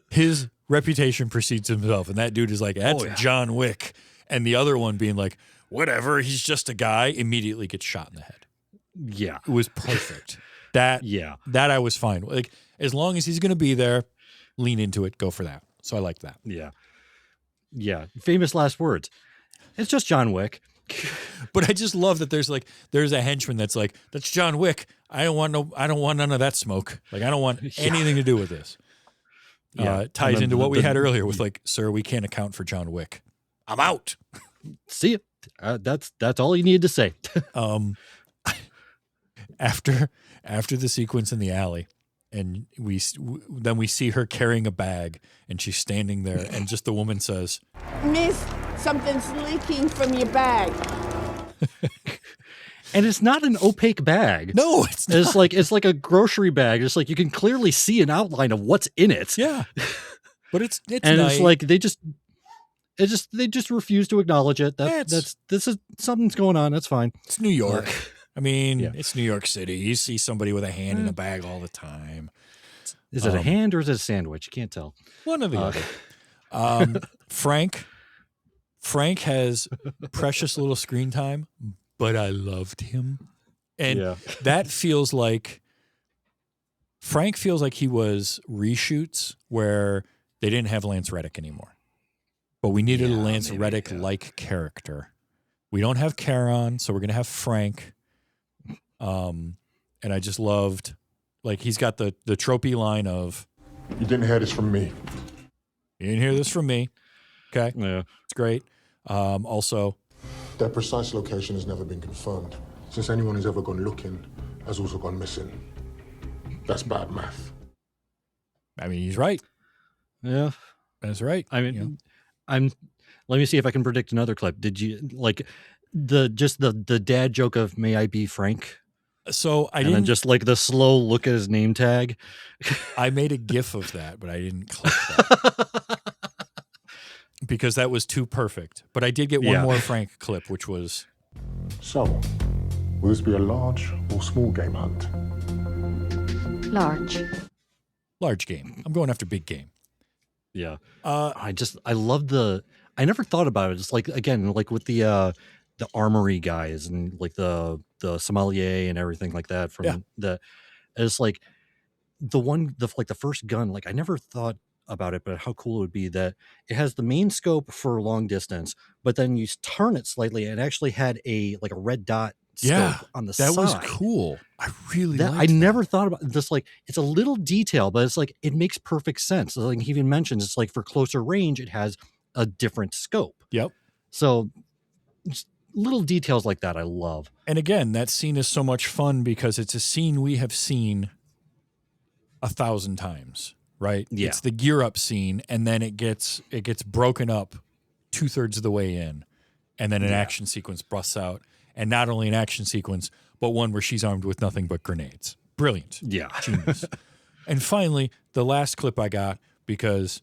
His reputation precedes himself. And that dude is like, that's John Wick. And the other one being like, whatever, he's just a guy, immediately gets shot in the head. Yeah. It was perfect. That I was fine. Like, as long as he's going to be there, lean into it, go for that. So I like that. Yeah. Yeah. Famous last words. It's just John Wick. But I just love that there's a henchman that's like, that's John Wick. I don't want none of that smoke. Like, I don't want anything to do with this. It ties into what we had earlier with like, sir, we can't account for John Wick. I'm out. See it. That's all you needed to say. After the sequence in the alley, and we see her carrying a bag, and she's standing there, and just the woman says, "Miss, something's leaking from your bag." And it's not an opaque bag. No, it's not. It's like a grocery bag. It's like you can clearly see an outline of what's in it. Yeah, but it's and nice. It's like they just refuse to acknowledge it. This is something's going on. That's fine. It's New York. I mean, it's New York City. You see somebody with a hand in a bag all the time. Is it a hand or is it a sandwich? You can't tell. One or the other. Frank has precious little screen time, but I loved him. And that feels like Frank feels like he was reshoots where they didn't have Lance Reddick anymore. But we needed a Lance Reddick-like character. We don't have Charon, so we're going to have Frank. And I just loved, like, he's got the tropey line of, "You didn't hear this from me." You didn't hear this from me. Okay. Yeah. It's great. Also, their precise location has never been confirmed. Since anyone who's ever gone looking has also gone missing. That's bad math. I mean, he's right. Yeah. That's right. I mean, let me see if I can predict another clip. Did you like the dad joke of "May I be Frank"? So I and didn't. Then just like the slow look at his name tag. I made a GIF of that, but I didn't click that because that was too perfect. But I did get one more Frank clip, which was. So, will this be a large or small game hunt? Large game. I'm going after big game. Yeah. I love I never thought about it. It's like, again, like with the armory guys and like the sommelier and everything like that from it's like the first gun, like I never thought about it, but how cool it would be that it has the main scope for long distance, but then you turn it slightly and it actually had a red dot scope on the side. That was cool. I really liked I never thought about this. Like, it's a little detail, but it's like, it makes perfect sense. So, like he even mentions, it's like for closer range, it has a different scope. Yep. So just little details like that I love. And again, that scene is so much fun because it's a scene we have seen 1,000 times, right? Yeah. It's the gear up scene, and then it gets broken up 2/3 of the way in, and then an action sequence busts out. And not only an action sequence, but one where she's armed with nothing but grenades. Brilliant. Yeah. Genius. And finally, the last clip I got, because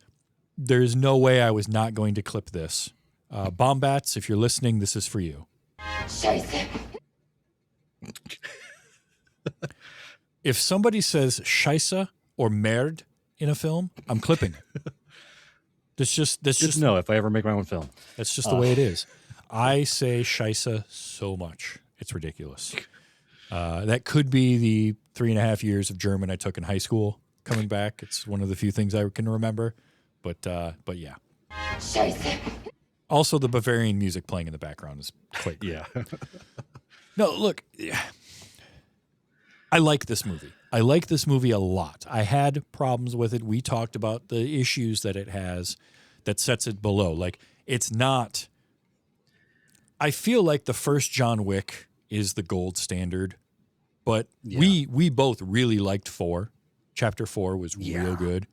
there's no way I was not going to clip this. Bombats, if you're listening, this is for you. Scheiße. If somebody says Scheisse or merde in a film, I'm clipping it. That's just no. If I ever make my own film, that's just the way it is. I say Scheisse so much. It's ridiculous. That could be the 3.5 years of German I took in high school coming back. It's one of the few things I can remember. But yeah. Scheiße. Also, the Bavarian music playing in the background is quite great. Yeah. No, look. I like this movie. I like this movie a lot. I had problems with it. We talked about the issues that it has that sets it below. Like, it's not... I feel like the first John Wick is the gold standard, but we both really liked 4. Chapter 4 was real good.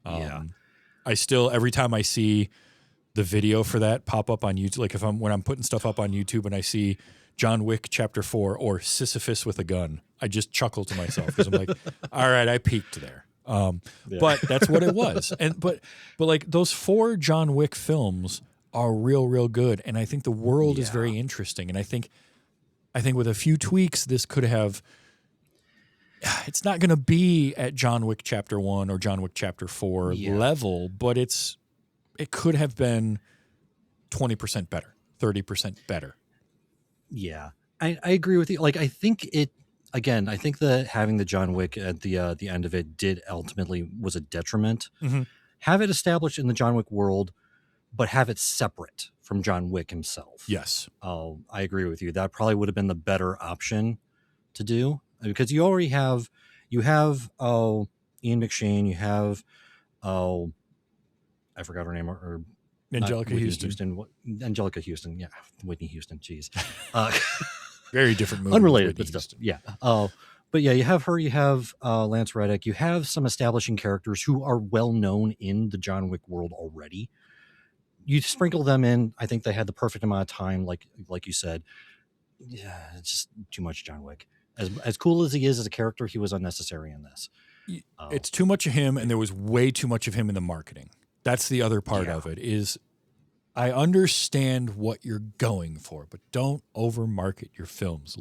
I still, every time I see the video for that pop up on YouTube, like when I'm putting stuff up on YouTube and I see John Wick Chapter 4 or Sisyphus with a gun, I just chuckle to myself because I'm like, all right, I peaked there. But that's what it was. But like those 4 John Wick films are real good, and I think the world is very interesting. And I think with a few tweaks, this could have. It's not going to be at John Wick Chapter 1 or John Wick Chapter 4 level, but it could have been 20% better, 30% better. Yeah, I agree with you. Like, I think that having the John Wick at the end of it did ultimately was a detriment. Mm-hmm. Have it established in the John Wick world, but have it separate from John Wick himself. Yes. I agree with you. That probably would have been the better option to do, because you already have Ian McShane, you have I forgot her name, or Angelica Houston. Angelica Houston, yeah, Whitney Houston. Jeez, very different movie. Unrelated, but still, yeah. But yeah, you have her, you have Lance Reddick, you have some establishing characters who are well known in the John Wick world already. You sprinkle them in. I think they had the perfect amount of time, like you said. Yeah, it's just too much John Wick. As cool as he is as a character, he was unnecessary in this. It's too much of him, and there was way too much of him in the marketing. That's the other part of it. Is I understand what you're going for, but don't overmarket your films.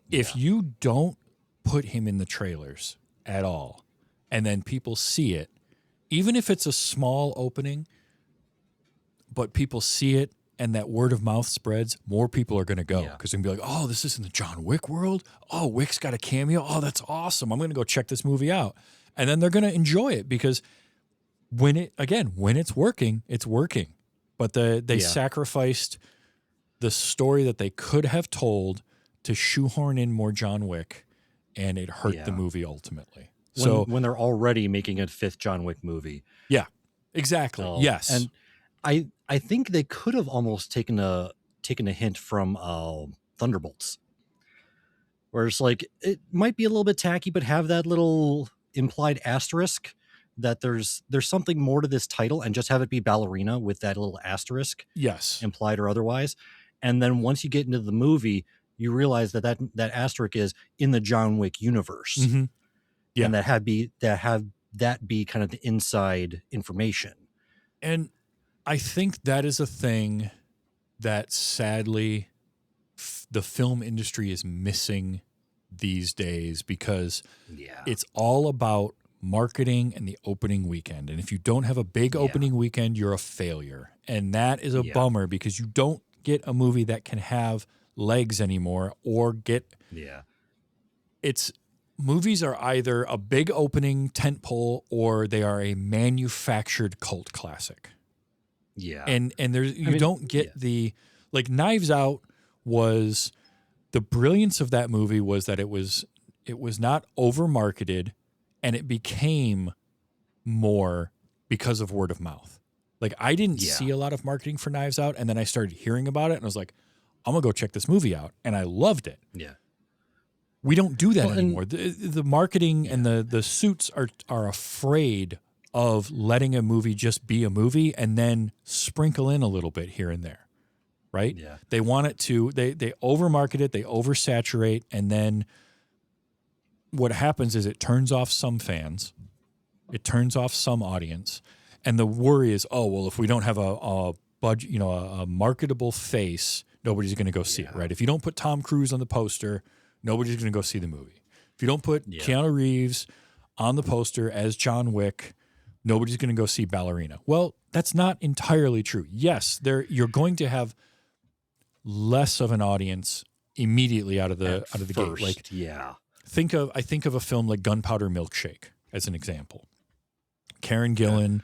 If you don't put him in the trailers at all, and then people see it, even if it's a small opening, but people see it and that word of mouth spreads, more people are going to go because they're going to be like, oh, this is in the John Wick world? Oh, Wick's got a cameo? Oh, that's awesome. I'm going to go check this movie out. And then they're going to enjoy it because when it's working, it's working. But they sacrificed the story that they could have told to shoehorn in more John Wick, and it hurt the movie ultimately. When they're already making a 5th John Wick movie. Yeah, exactly. Yes. And I think they could have almost taken a hint from Thunderbolts, where it's like it might be a little bit tacky, but have that little implied asterisk that there's something more to this title, and just have it be Ballerina with that little asterisk, implied or otherwise. And then once you get into the movie, you realize that asterisk is in the John Wick universe, and that be kind of the inside information. And I think that is a thing that sadly the film industry is missing these days, because it's all about marketing and the opening weekend. And if you don't have a big opening weekend, you're a failure. And that is a bummer, because you don't get a movie that can have legs anymore, or movies are either a big opening tentpole or they are a manufactured cult classic. Yeah. And there's don't get the, like, Knives Out was, the brilliance of that movie was that it was not over marketed, and it became more because of word of mouth. Like, I didn't see a lot of marketing for Knives Out, and then I started hearing about it, and I was like, I'm gonna go check this movie out, and I loved it. Yeah. We don't do that anymore. The marketing and the suits are afraid of letting a movie just be a movie and then sprinkle in a little bit here and there, right? Yeah. They want it to, they overmarket it, they oversaturate, and then what happens is it turns off some fans, it turns off some audience, and the worry is, oh, well, if we don't have a budget, a marketable face, nobody's going to go see it, right? If you don't put Tom Cruise on the poster, nobody's going to go see the movie. If you don't put Keanu Reeves on the poster as John Wick, nobody's going to go see Ballerina. Well, that's not entirely true. Yes, you're going to have less of an audience immediately out of the gate. Like, I think of a film like Gunpowder Milkshake as an example. Karen Gillan,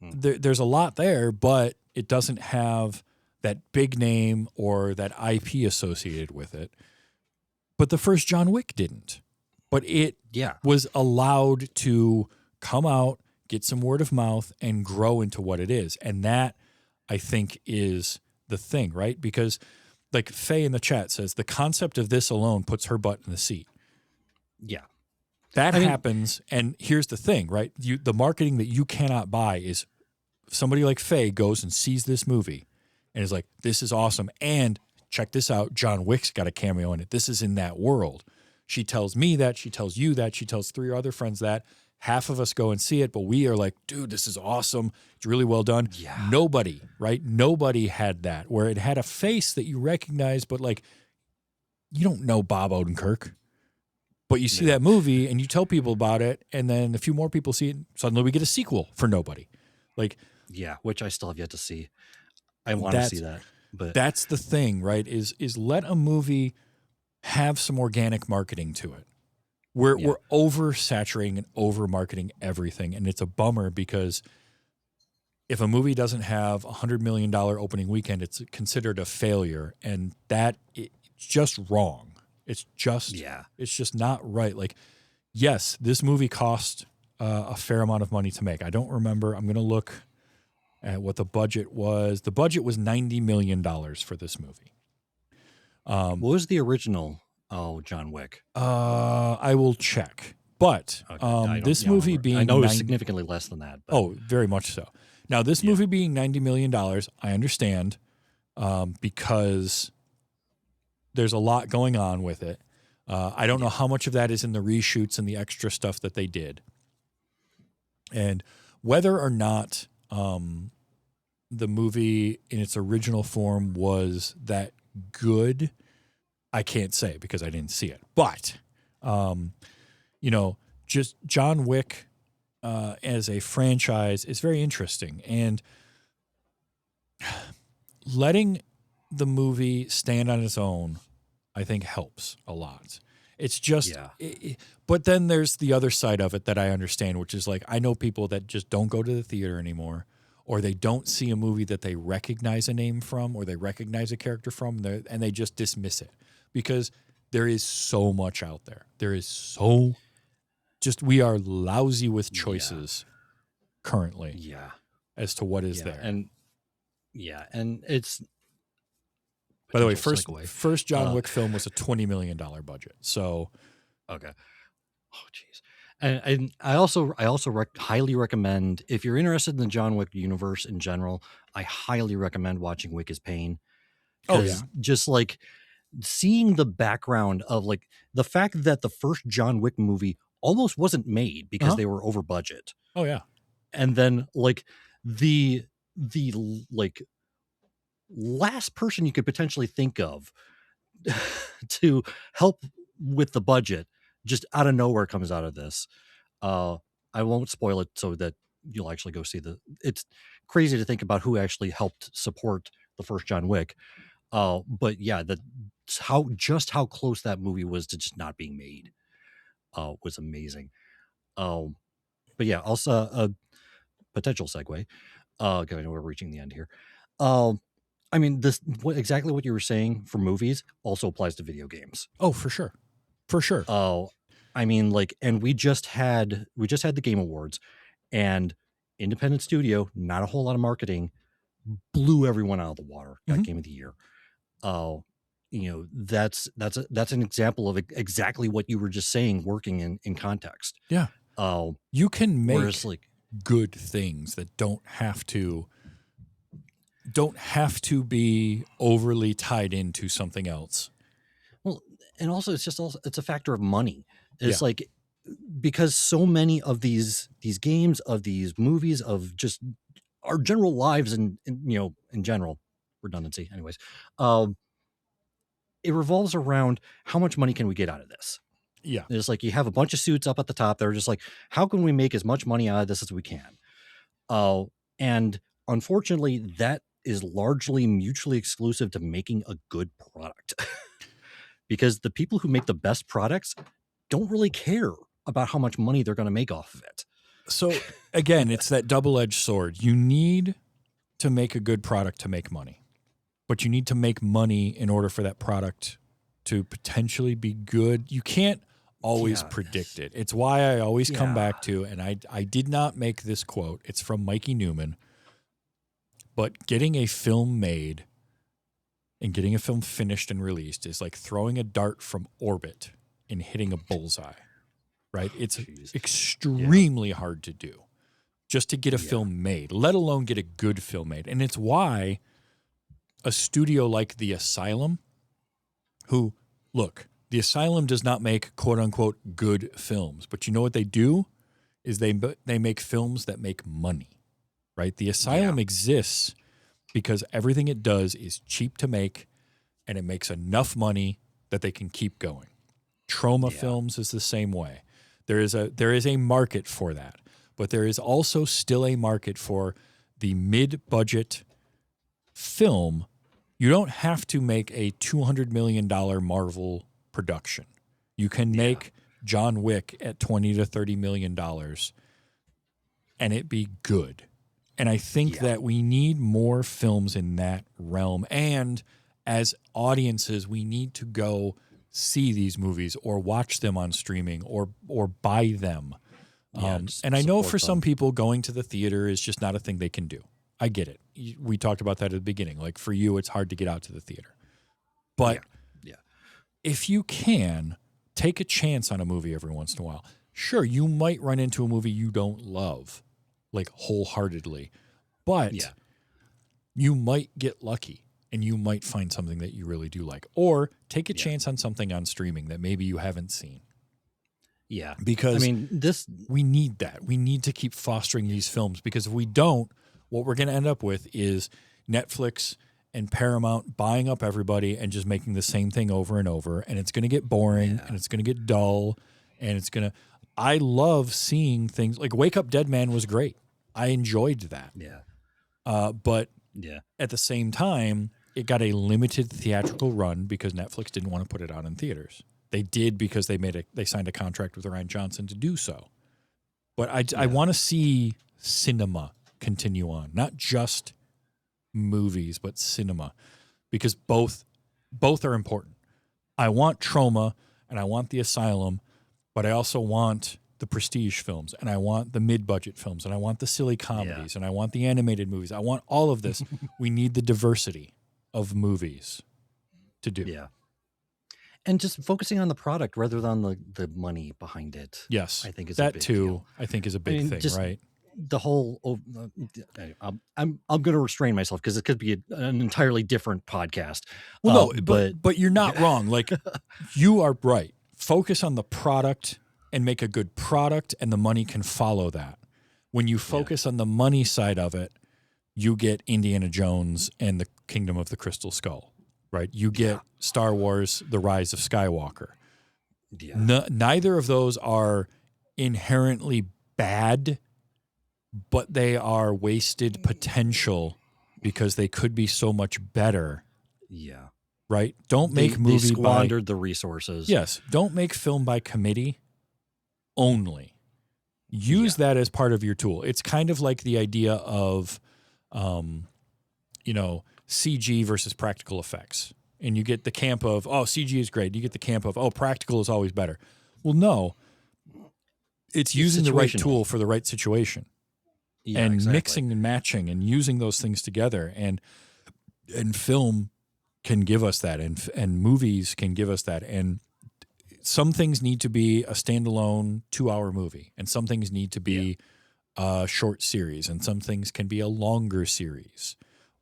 there's a lot there, but it doesn't have that big name or that IP associated with it. But the first John Wick didn't. But it was allowed to come out, get some word of mouth, and grow into what it is. And that, I think, is the thing, right? Because like Faye in the chat says, the concept of this alone puts her butt in the seat. Yeah. That happens, and here's the thing, right? The marketing that you cannot buy is somebody like Faye goes and sees this movie and is like, this is awesome, and check this out, John Wick's got a cameo in it. This is in that world. She tells me that, she tells you that, she tells 3 other friends that. Half of us go and see it, but we are like, dude, this is awesome. It's really well done. Yeah. Nobody, right? Nobody had that, where it had a face that you recognize, but like, you don't know Bob Odenkirk. But you see that movie and you tell people about it, and then a few more people see it. Suddenly we get a sequel for nobody. Like, yeah, which I still have yet to see. I want to see that. But that's the thing, right? Is let a movie have some organic marketing to it. We're oversaturating and over marketing everything, and it's a bummer because if a movie doesn't have $100 million opening weekend, it's considered a failure, and that it's just wrong. It's just not right. Like, yes, this movie cost a fair amount of money to make. I don't remember. I'm going to look at what the budget was. The budget was $90 million for this movie. What was the original John Wick? I will check. But this movie being... I know it was significantly less than that. But. Oh, very much so. Now, this movie being $90 million, I understand because... there's a lot going on with it. I don't know how much of that is in the reshoots and the extra stuff that they did. And whether or not the movie in its original form was that good, I can't say because I didn't see it. But, just John Wick as a franchise is very interesting. And letting the movie stand on its own, I think, helps a lot. It's just, but then there's the other side of it that I understand, which is like, I know people that just don't go to the theater anymore, or they don't see a movie that they recognize a name from, or they recognize a character from, and they just dismiss it because there is so much out there. There is we are lousy with choices currently. Yeah. As to what is there. And it's, by the way, first John Wick film was a $20 million budget. So, okay. Oh, jeez. And I also highly recommend, if you're interested in the John Wick universe in general, I highly recommend watching Wick is Pain. Oh yeah. Just like seeing the background of like the fact that the first John Wick movie almost wasn't made because they were over budget. Oh yeah. And then like the like last person you could potentially think of to help with the budget just out of nowhere comes out of this. I won't spoil it so that you'll actually go see it's crazy to think about who actually helped support the first John Wick. But yeah, how close that movie was to just not being made was amazing. But yeah, also a potential segue. Okay, I know we're reaching the end here. I mean, exactly what you were saying for movies also applies to video games. Oh, for sure. For sure. Oh, I mean, like, and we just had the Game Awards, and independent studio, not a whole lot of marketing, blew everyone out of the water. Got Game of the Year. That's an example of exactly what you were just saying, working in context. Yeah. You can make good things that don't have to be overly tied into something else. Well, and also it's a factor of money. It's like, because so many of these games, of these movies, of just our general lives and in general, redundancy anyways, it revolves around how much money can we get out of this. Yeah. It's like you have a bunch of suits up at the top that are just like, how can we make as much money out of this as we can? And unfortunately, that is largely mutually exclusive to making a good product. Because the people who make the best products don't really care about how much money they're going to make off of it. So again, it's that double-edged sword. You need to make a good product to make money, but you need to make money in order for that product to potentially be good. You can't always predict it. It's why I always come back to, and I did not make this quote. It's from Mikey Newman. But getting a film made and getting a film finished and released is like throwing a dart from orbit and hitting a bullseye, right? It's extremely hard to do just to get a film made, let alone get a good film made. And it's why a studio like The Asylum, who, look, The Asylum does not make quote-unquote good films, but you know what they do is they make films that make money, right? The Asylum exists because everything it does is cheap to make, and it makes enough money that they can keep going. Troma Films is the same way. There is a market for that, but there is also still a market for the mid-budget film. You don't have to make a $200 million Marvel production. You can make John Wick at $20 to $30 million and it be good. And I think that we need more films in that realm. And as audiences, we need to go see these movies or watch them on streaming or buy them. And I know for some people, going to the theater is just not a thing they can do. I get it. We talked about that at the beginning. Like for you, it's hard to get out to the theater. But if you can, take a chance on a movie every once in a while. Sure, you might run into a movie you don't love, like wholeheartedly, but you might get lucky and you might find something that you really do like. Or take a chance on something on streaming that maybe you haven't seen. Yeah. Because I mean, we need that. We need to keep fostering these films, because if we don't, what we're going to end up with is Netflix and Paramount buying up everybody and just making the same thing over and over. And it's going to get boring and it's going to get dull. And it's going to, I love seeing things like Wake Up Dead Man was great. I enjoyed that. But at the same time, it got a limited theatrical run because Netflix didn't want to put it out in theaters. They did because they signed a contract with Ryan Johnson to do so. But I want to see cinema continue on, not just movies, but cinema, because both are important. I want Troma and I want The Asylum, but I also want the prestige films, and I want the mid-budget films, and I want the silly comedies, and I want the animated movies. I want all of this. We need the diversity of movies to do. Yeah. And just focusing on the product rather than the money behind it. Yes. I think is that a big too. deal. I think is a big thing, right? The whole I'm going to restrain myself because it could be an entirely different podcast. Well, no, but you're not wrong. Like you are right. Focus on the product and make a good product, and the money can follow that. When you focus on the money side of it, you get Indiana Jones and the Kingdom of the Crystal Skull, right? You get Star Wars: The Rise of Skywalker. Neither of those are inherently bad, but they are wasted potential because they could be so much better. Yeah. Right? Don't make movie they squandered the resources. Yes. Don't make film by committee only. Use that as part of your tool. It's kind of like the idea of, CG versus practical effects. And you get the camp of, oh, CG is great. You get the camp of, oh, practical is always better. Well, no. It's using the right tool for the right situation. And mixing and matching and using those things together. And film can give us that, and movies can give us that. And some things need to be a standalone 2-hour movie, and some things need to be a short series, and some things can be a longer series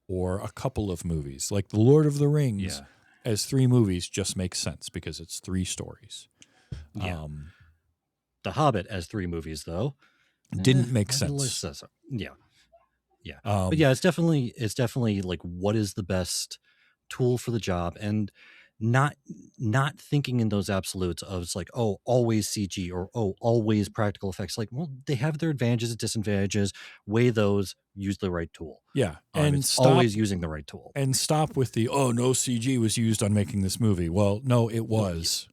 or a couple of movies. Like The Lord of the Rings as 3 movies just makes sense because it's 3 stories. The Hobbit as 3 movies, though, didn't make sense. Yeah. But yeah, it's definitely like, what is the best tool for the job, and not thinking in those absolutes of it's like, oh, always CG or oh, always practical effects. Like, well, they have their advantages and disadvantages. Weigh those. Use the right tool. Yeah, and it's always using the right tool. And stop with the no CG was used on making this movie. Well, no, it was.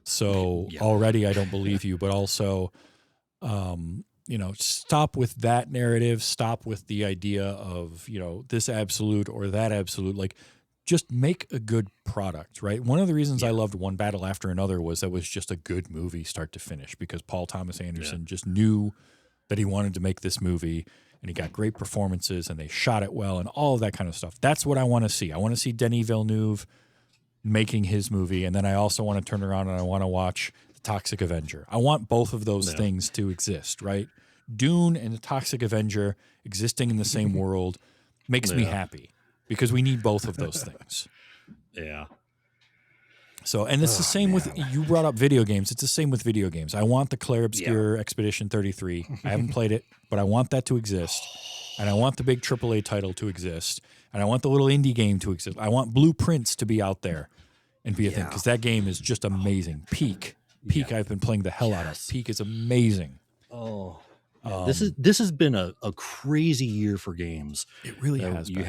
So already I don't believe you. But also, stop with that narrative. Stop with the idea of this absolute or that absolute. Like, just make a good product, right? One of the reasons I loved One Battle After Another was that was just a good movie start to finish, because Paul Thomas Anderson just knew that he wanted to make this movie, and he got great performances, and they shot it well, and all of that kind of stuff. That's what I want to see. I want to see Denis Villeneuve making his movie, and then I also want to turn around and I want to watch The Toxic Avenger. I want both of those things to exist, right? Dune and The Toxic Avenger existing in the same world makes me happy, because we need both of those things. Yeah. So, and it's the same with, you brought up video games. It's the same with video games. I want the Claire Obscure Expedition 33. I haven't played it, but I want that to exist. And I want the big AAA title to exist. And I want the little indie game to exist. I want Blueprints to be out there and be a thing, because that game is just amazing. Peak, I've been playing the hell out of. Peak is amazing. Oh, this has been a crazy year for games. It really has. You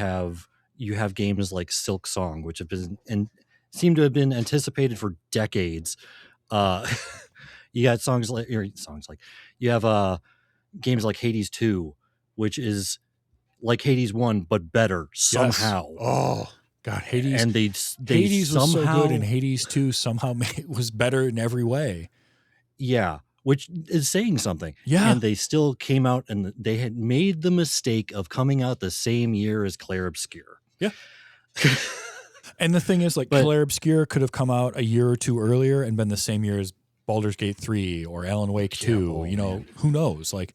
have games like Silk Song, which have been and seem to have been anticipated for decades. You got you have games like Hades 2, which is like Hades 1 but better somehow. Yes. Oh God, Hades! And they Hades was somehow, so good, and Hades 2 somehow was better in every way. Yeah, which is saying something. Yeah, and they still came out, and they had made the mistake of coming out the same year as Claire Obscure. Yeah. And the thing is, like, Claire Obscure could have come out a year or two earlier and been the same year as Baldur's Gate 3 or Alan Wake 2. Who knows? Like,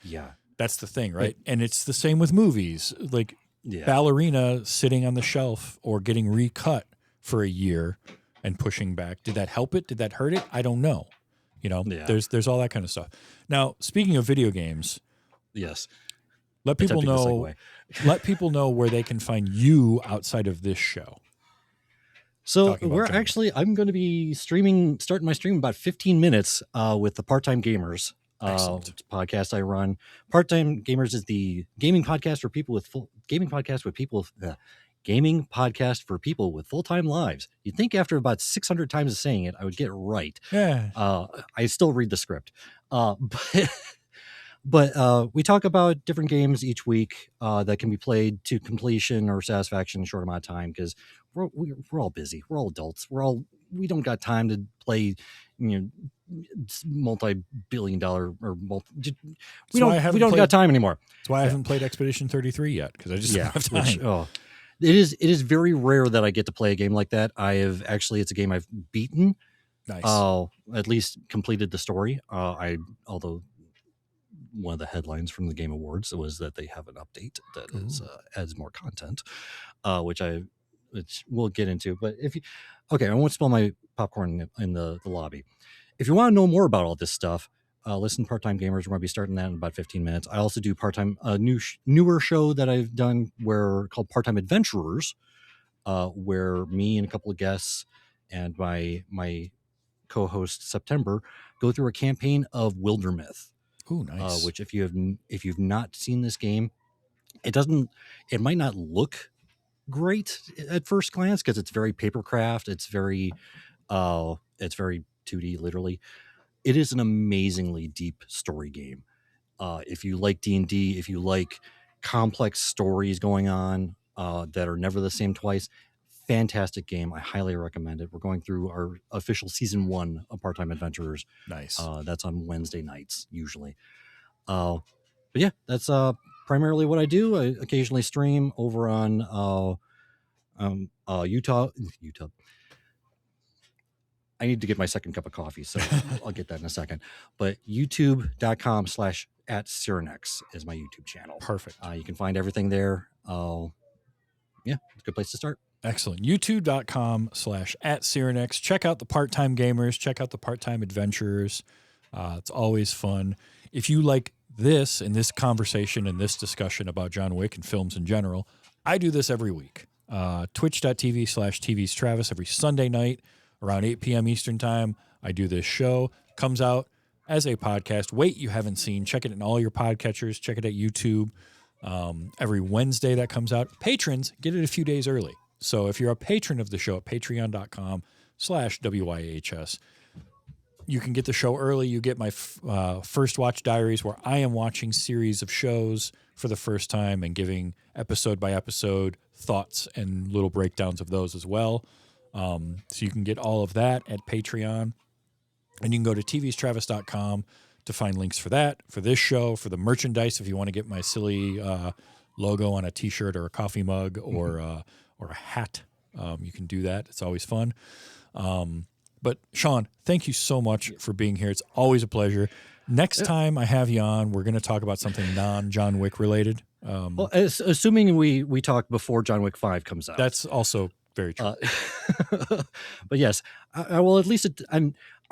that's the thing, right? And it's the same with movies. Like, Ballerina sitting on the shelf or getting recut for a year and pushing back. Did that help it? Did that hurt it? I don't know. There's all that kind of stuff. Now, speaking of video games, let people know. Let people know where they can find you outside of this show. So I'm going to be starting my stream in about 15 minutes with the Part-Time Gamers podcast I run. Part-Time Gamers is the gaming podcast for people with full-time lives. You'd think after about 600 times of saying it, I would get it right. Yeah. I still read the script. But we talk about different games each week that can be played to completion or satisfaction in a short amount of time, because we're all busy. We're all adults. We don't got time to play, multi-billion-dollar or we don't got time anymore. That's why I haven't played Expedition 33 yet, because I just don't have time. It is very rare that I get to play a game like that. It's a game I've beaten. Nice. At least completed the story. Although one of the headlines from the Game Awards was that they have an update that adds more content, which we'll get into. But I won't spill my popcorn in the lobby. If you want to know more about all this stuff, listen to Part-Time Gamers. We're going to be starting that in about 15 minutes. I also do newer show that I've done called Part-Time Adventurers, where me and a couple of guests and my co-host September go through a campaign of Wildermyth. Oh, nice. Which if you've not seen this game, it might not look great at first glance, because it's very papercraft. It's very 2D, literally. It is an amazingly deep story game. If you like D&D, if you like complex stories going on that are never the same twice, fantastic game. I highly recommend it. We're going through our official season 1 of Part-Time Adventurers. Nice. That's on Wednesday nights usually. But yeah, that's primarily what I do. I occasionally stream over on YouTube. I need to get my second cup of coffee, so I'll get that in a second. But youtube.com/@Searanex is my YouTube channel. Perfect. You can find everything there. It's a good place to start. Excellent. youtube.com/@Searanex. Check out the Part-Time Gamers. Check out the Part-Time Adventurers. It's always fun. If you like this and this conversation and this discussion about John Wick and films in general, I do this every week. Twitch.tv/TV's Travis every Sunday night around 8 p.m. Eastern time. I do this show. Comes out as a podcast. Wait, you haven't seen. Check it in all your podcatchers. Check it at YouTube. Every Wednesday that comes out. Patrons get it a few days early. So if you're a patron of the show at patreon.com/WYHS, you can get the show early. You get my first watch diaries where I am watching series of shows for the first time and giving episode by episode thoughts and little breakdowns of those as well. So you can get all of that at Patreon. And you can go to tvstravis.com to find links for that, for this show, for the merchandise. If you want to get my silly logo on a T-shirt or a coffee mug or a hat, you can do that. It's always fun. But Shawn, thank you so much for being here. It's always a pleasure. Next time I have you on, we're going to talk about something non-John Wick related. Well, assuming we talk before John Wick 5 comes out. That's also very true. But yes, I will at least.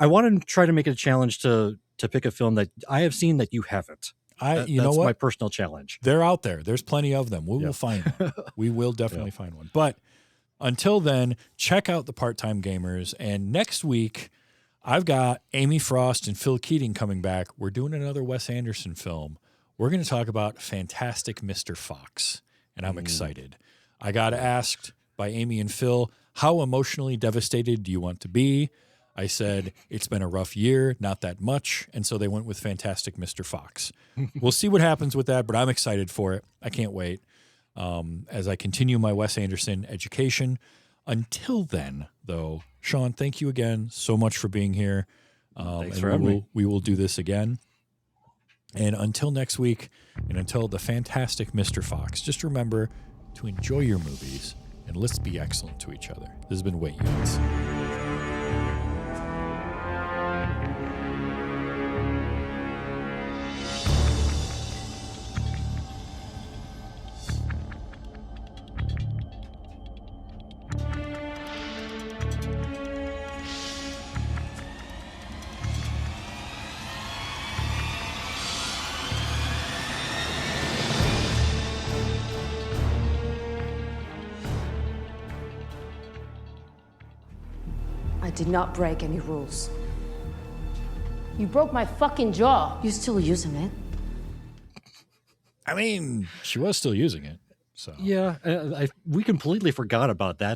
I want to try to make it a challenge to pick a film that I have seen that you haven't. You know that's what? my personal challenge. They're out there. There's plenty of them. We will find one. We will definitely find one. But until then, check out the Part-Time Gamers. And next week, I've got Amy Frost and Phil Keating coming back. We're doing another Wes Anderson film. We're going to talk about Fantastic Mr. Fox, and I'm excited. I got asked by Amy and Phil, how emotionally devastated do you want to be? I said, it's been a rough year, not that much, and so they went with Fantastic Mr. Fox. We'll see what happens with that, but I'm excited for it. I can't wait as I continue my Wes Anderson education. Until then, though, Shawn, thank you again so much for being here. Thanks for having me. We will do this again. And until next week, and until the Fantastic Mr. Fox, just remember to enjoy your movies, and let's be excellent to each other. This has been Wait Units. I did not break any rules. You broke my fucking jaw. You're still using it. I mean, she was still using it. So Yeah, we completely forgot about that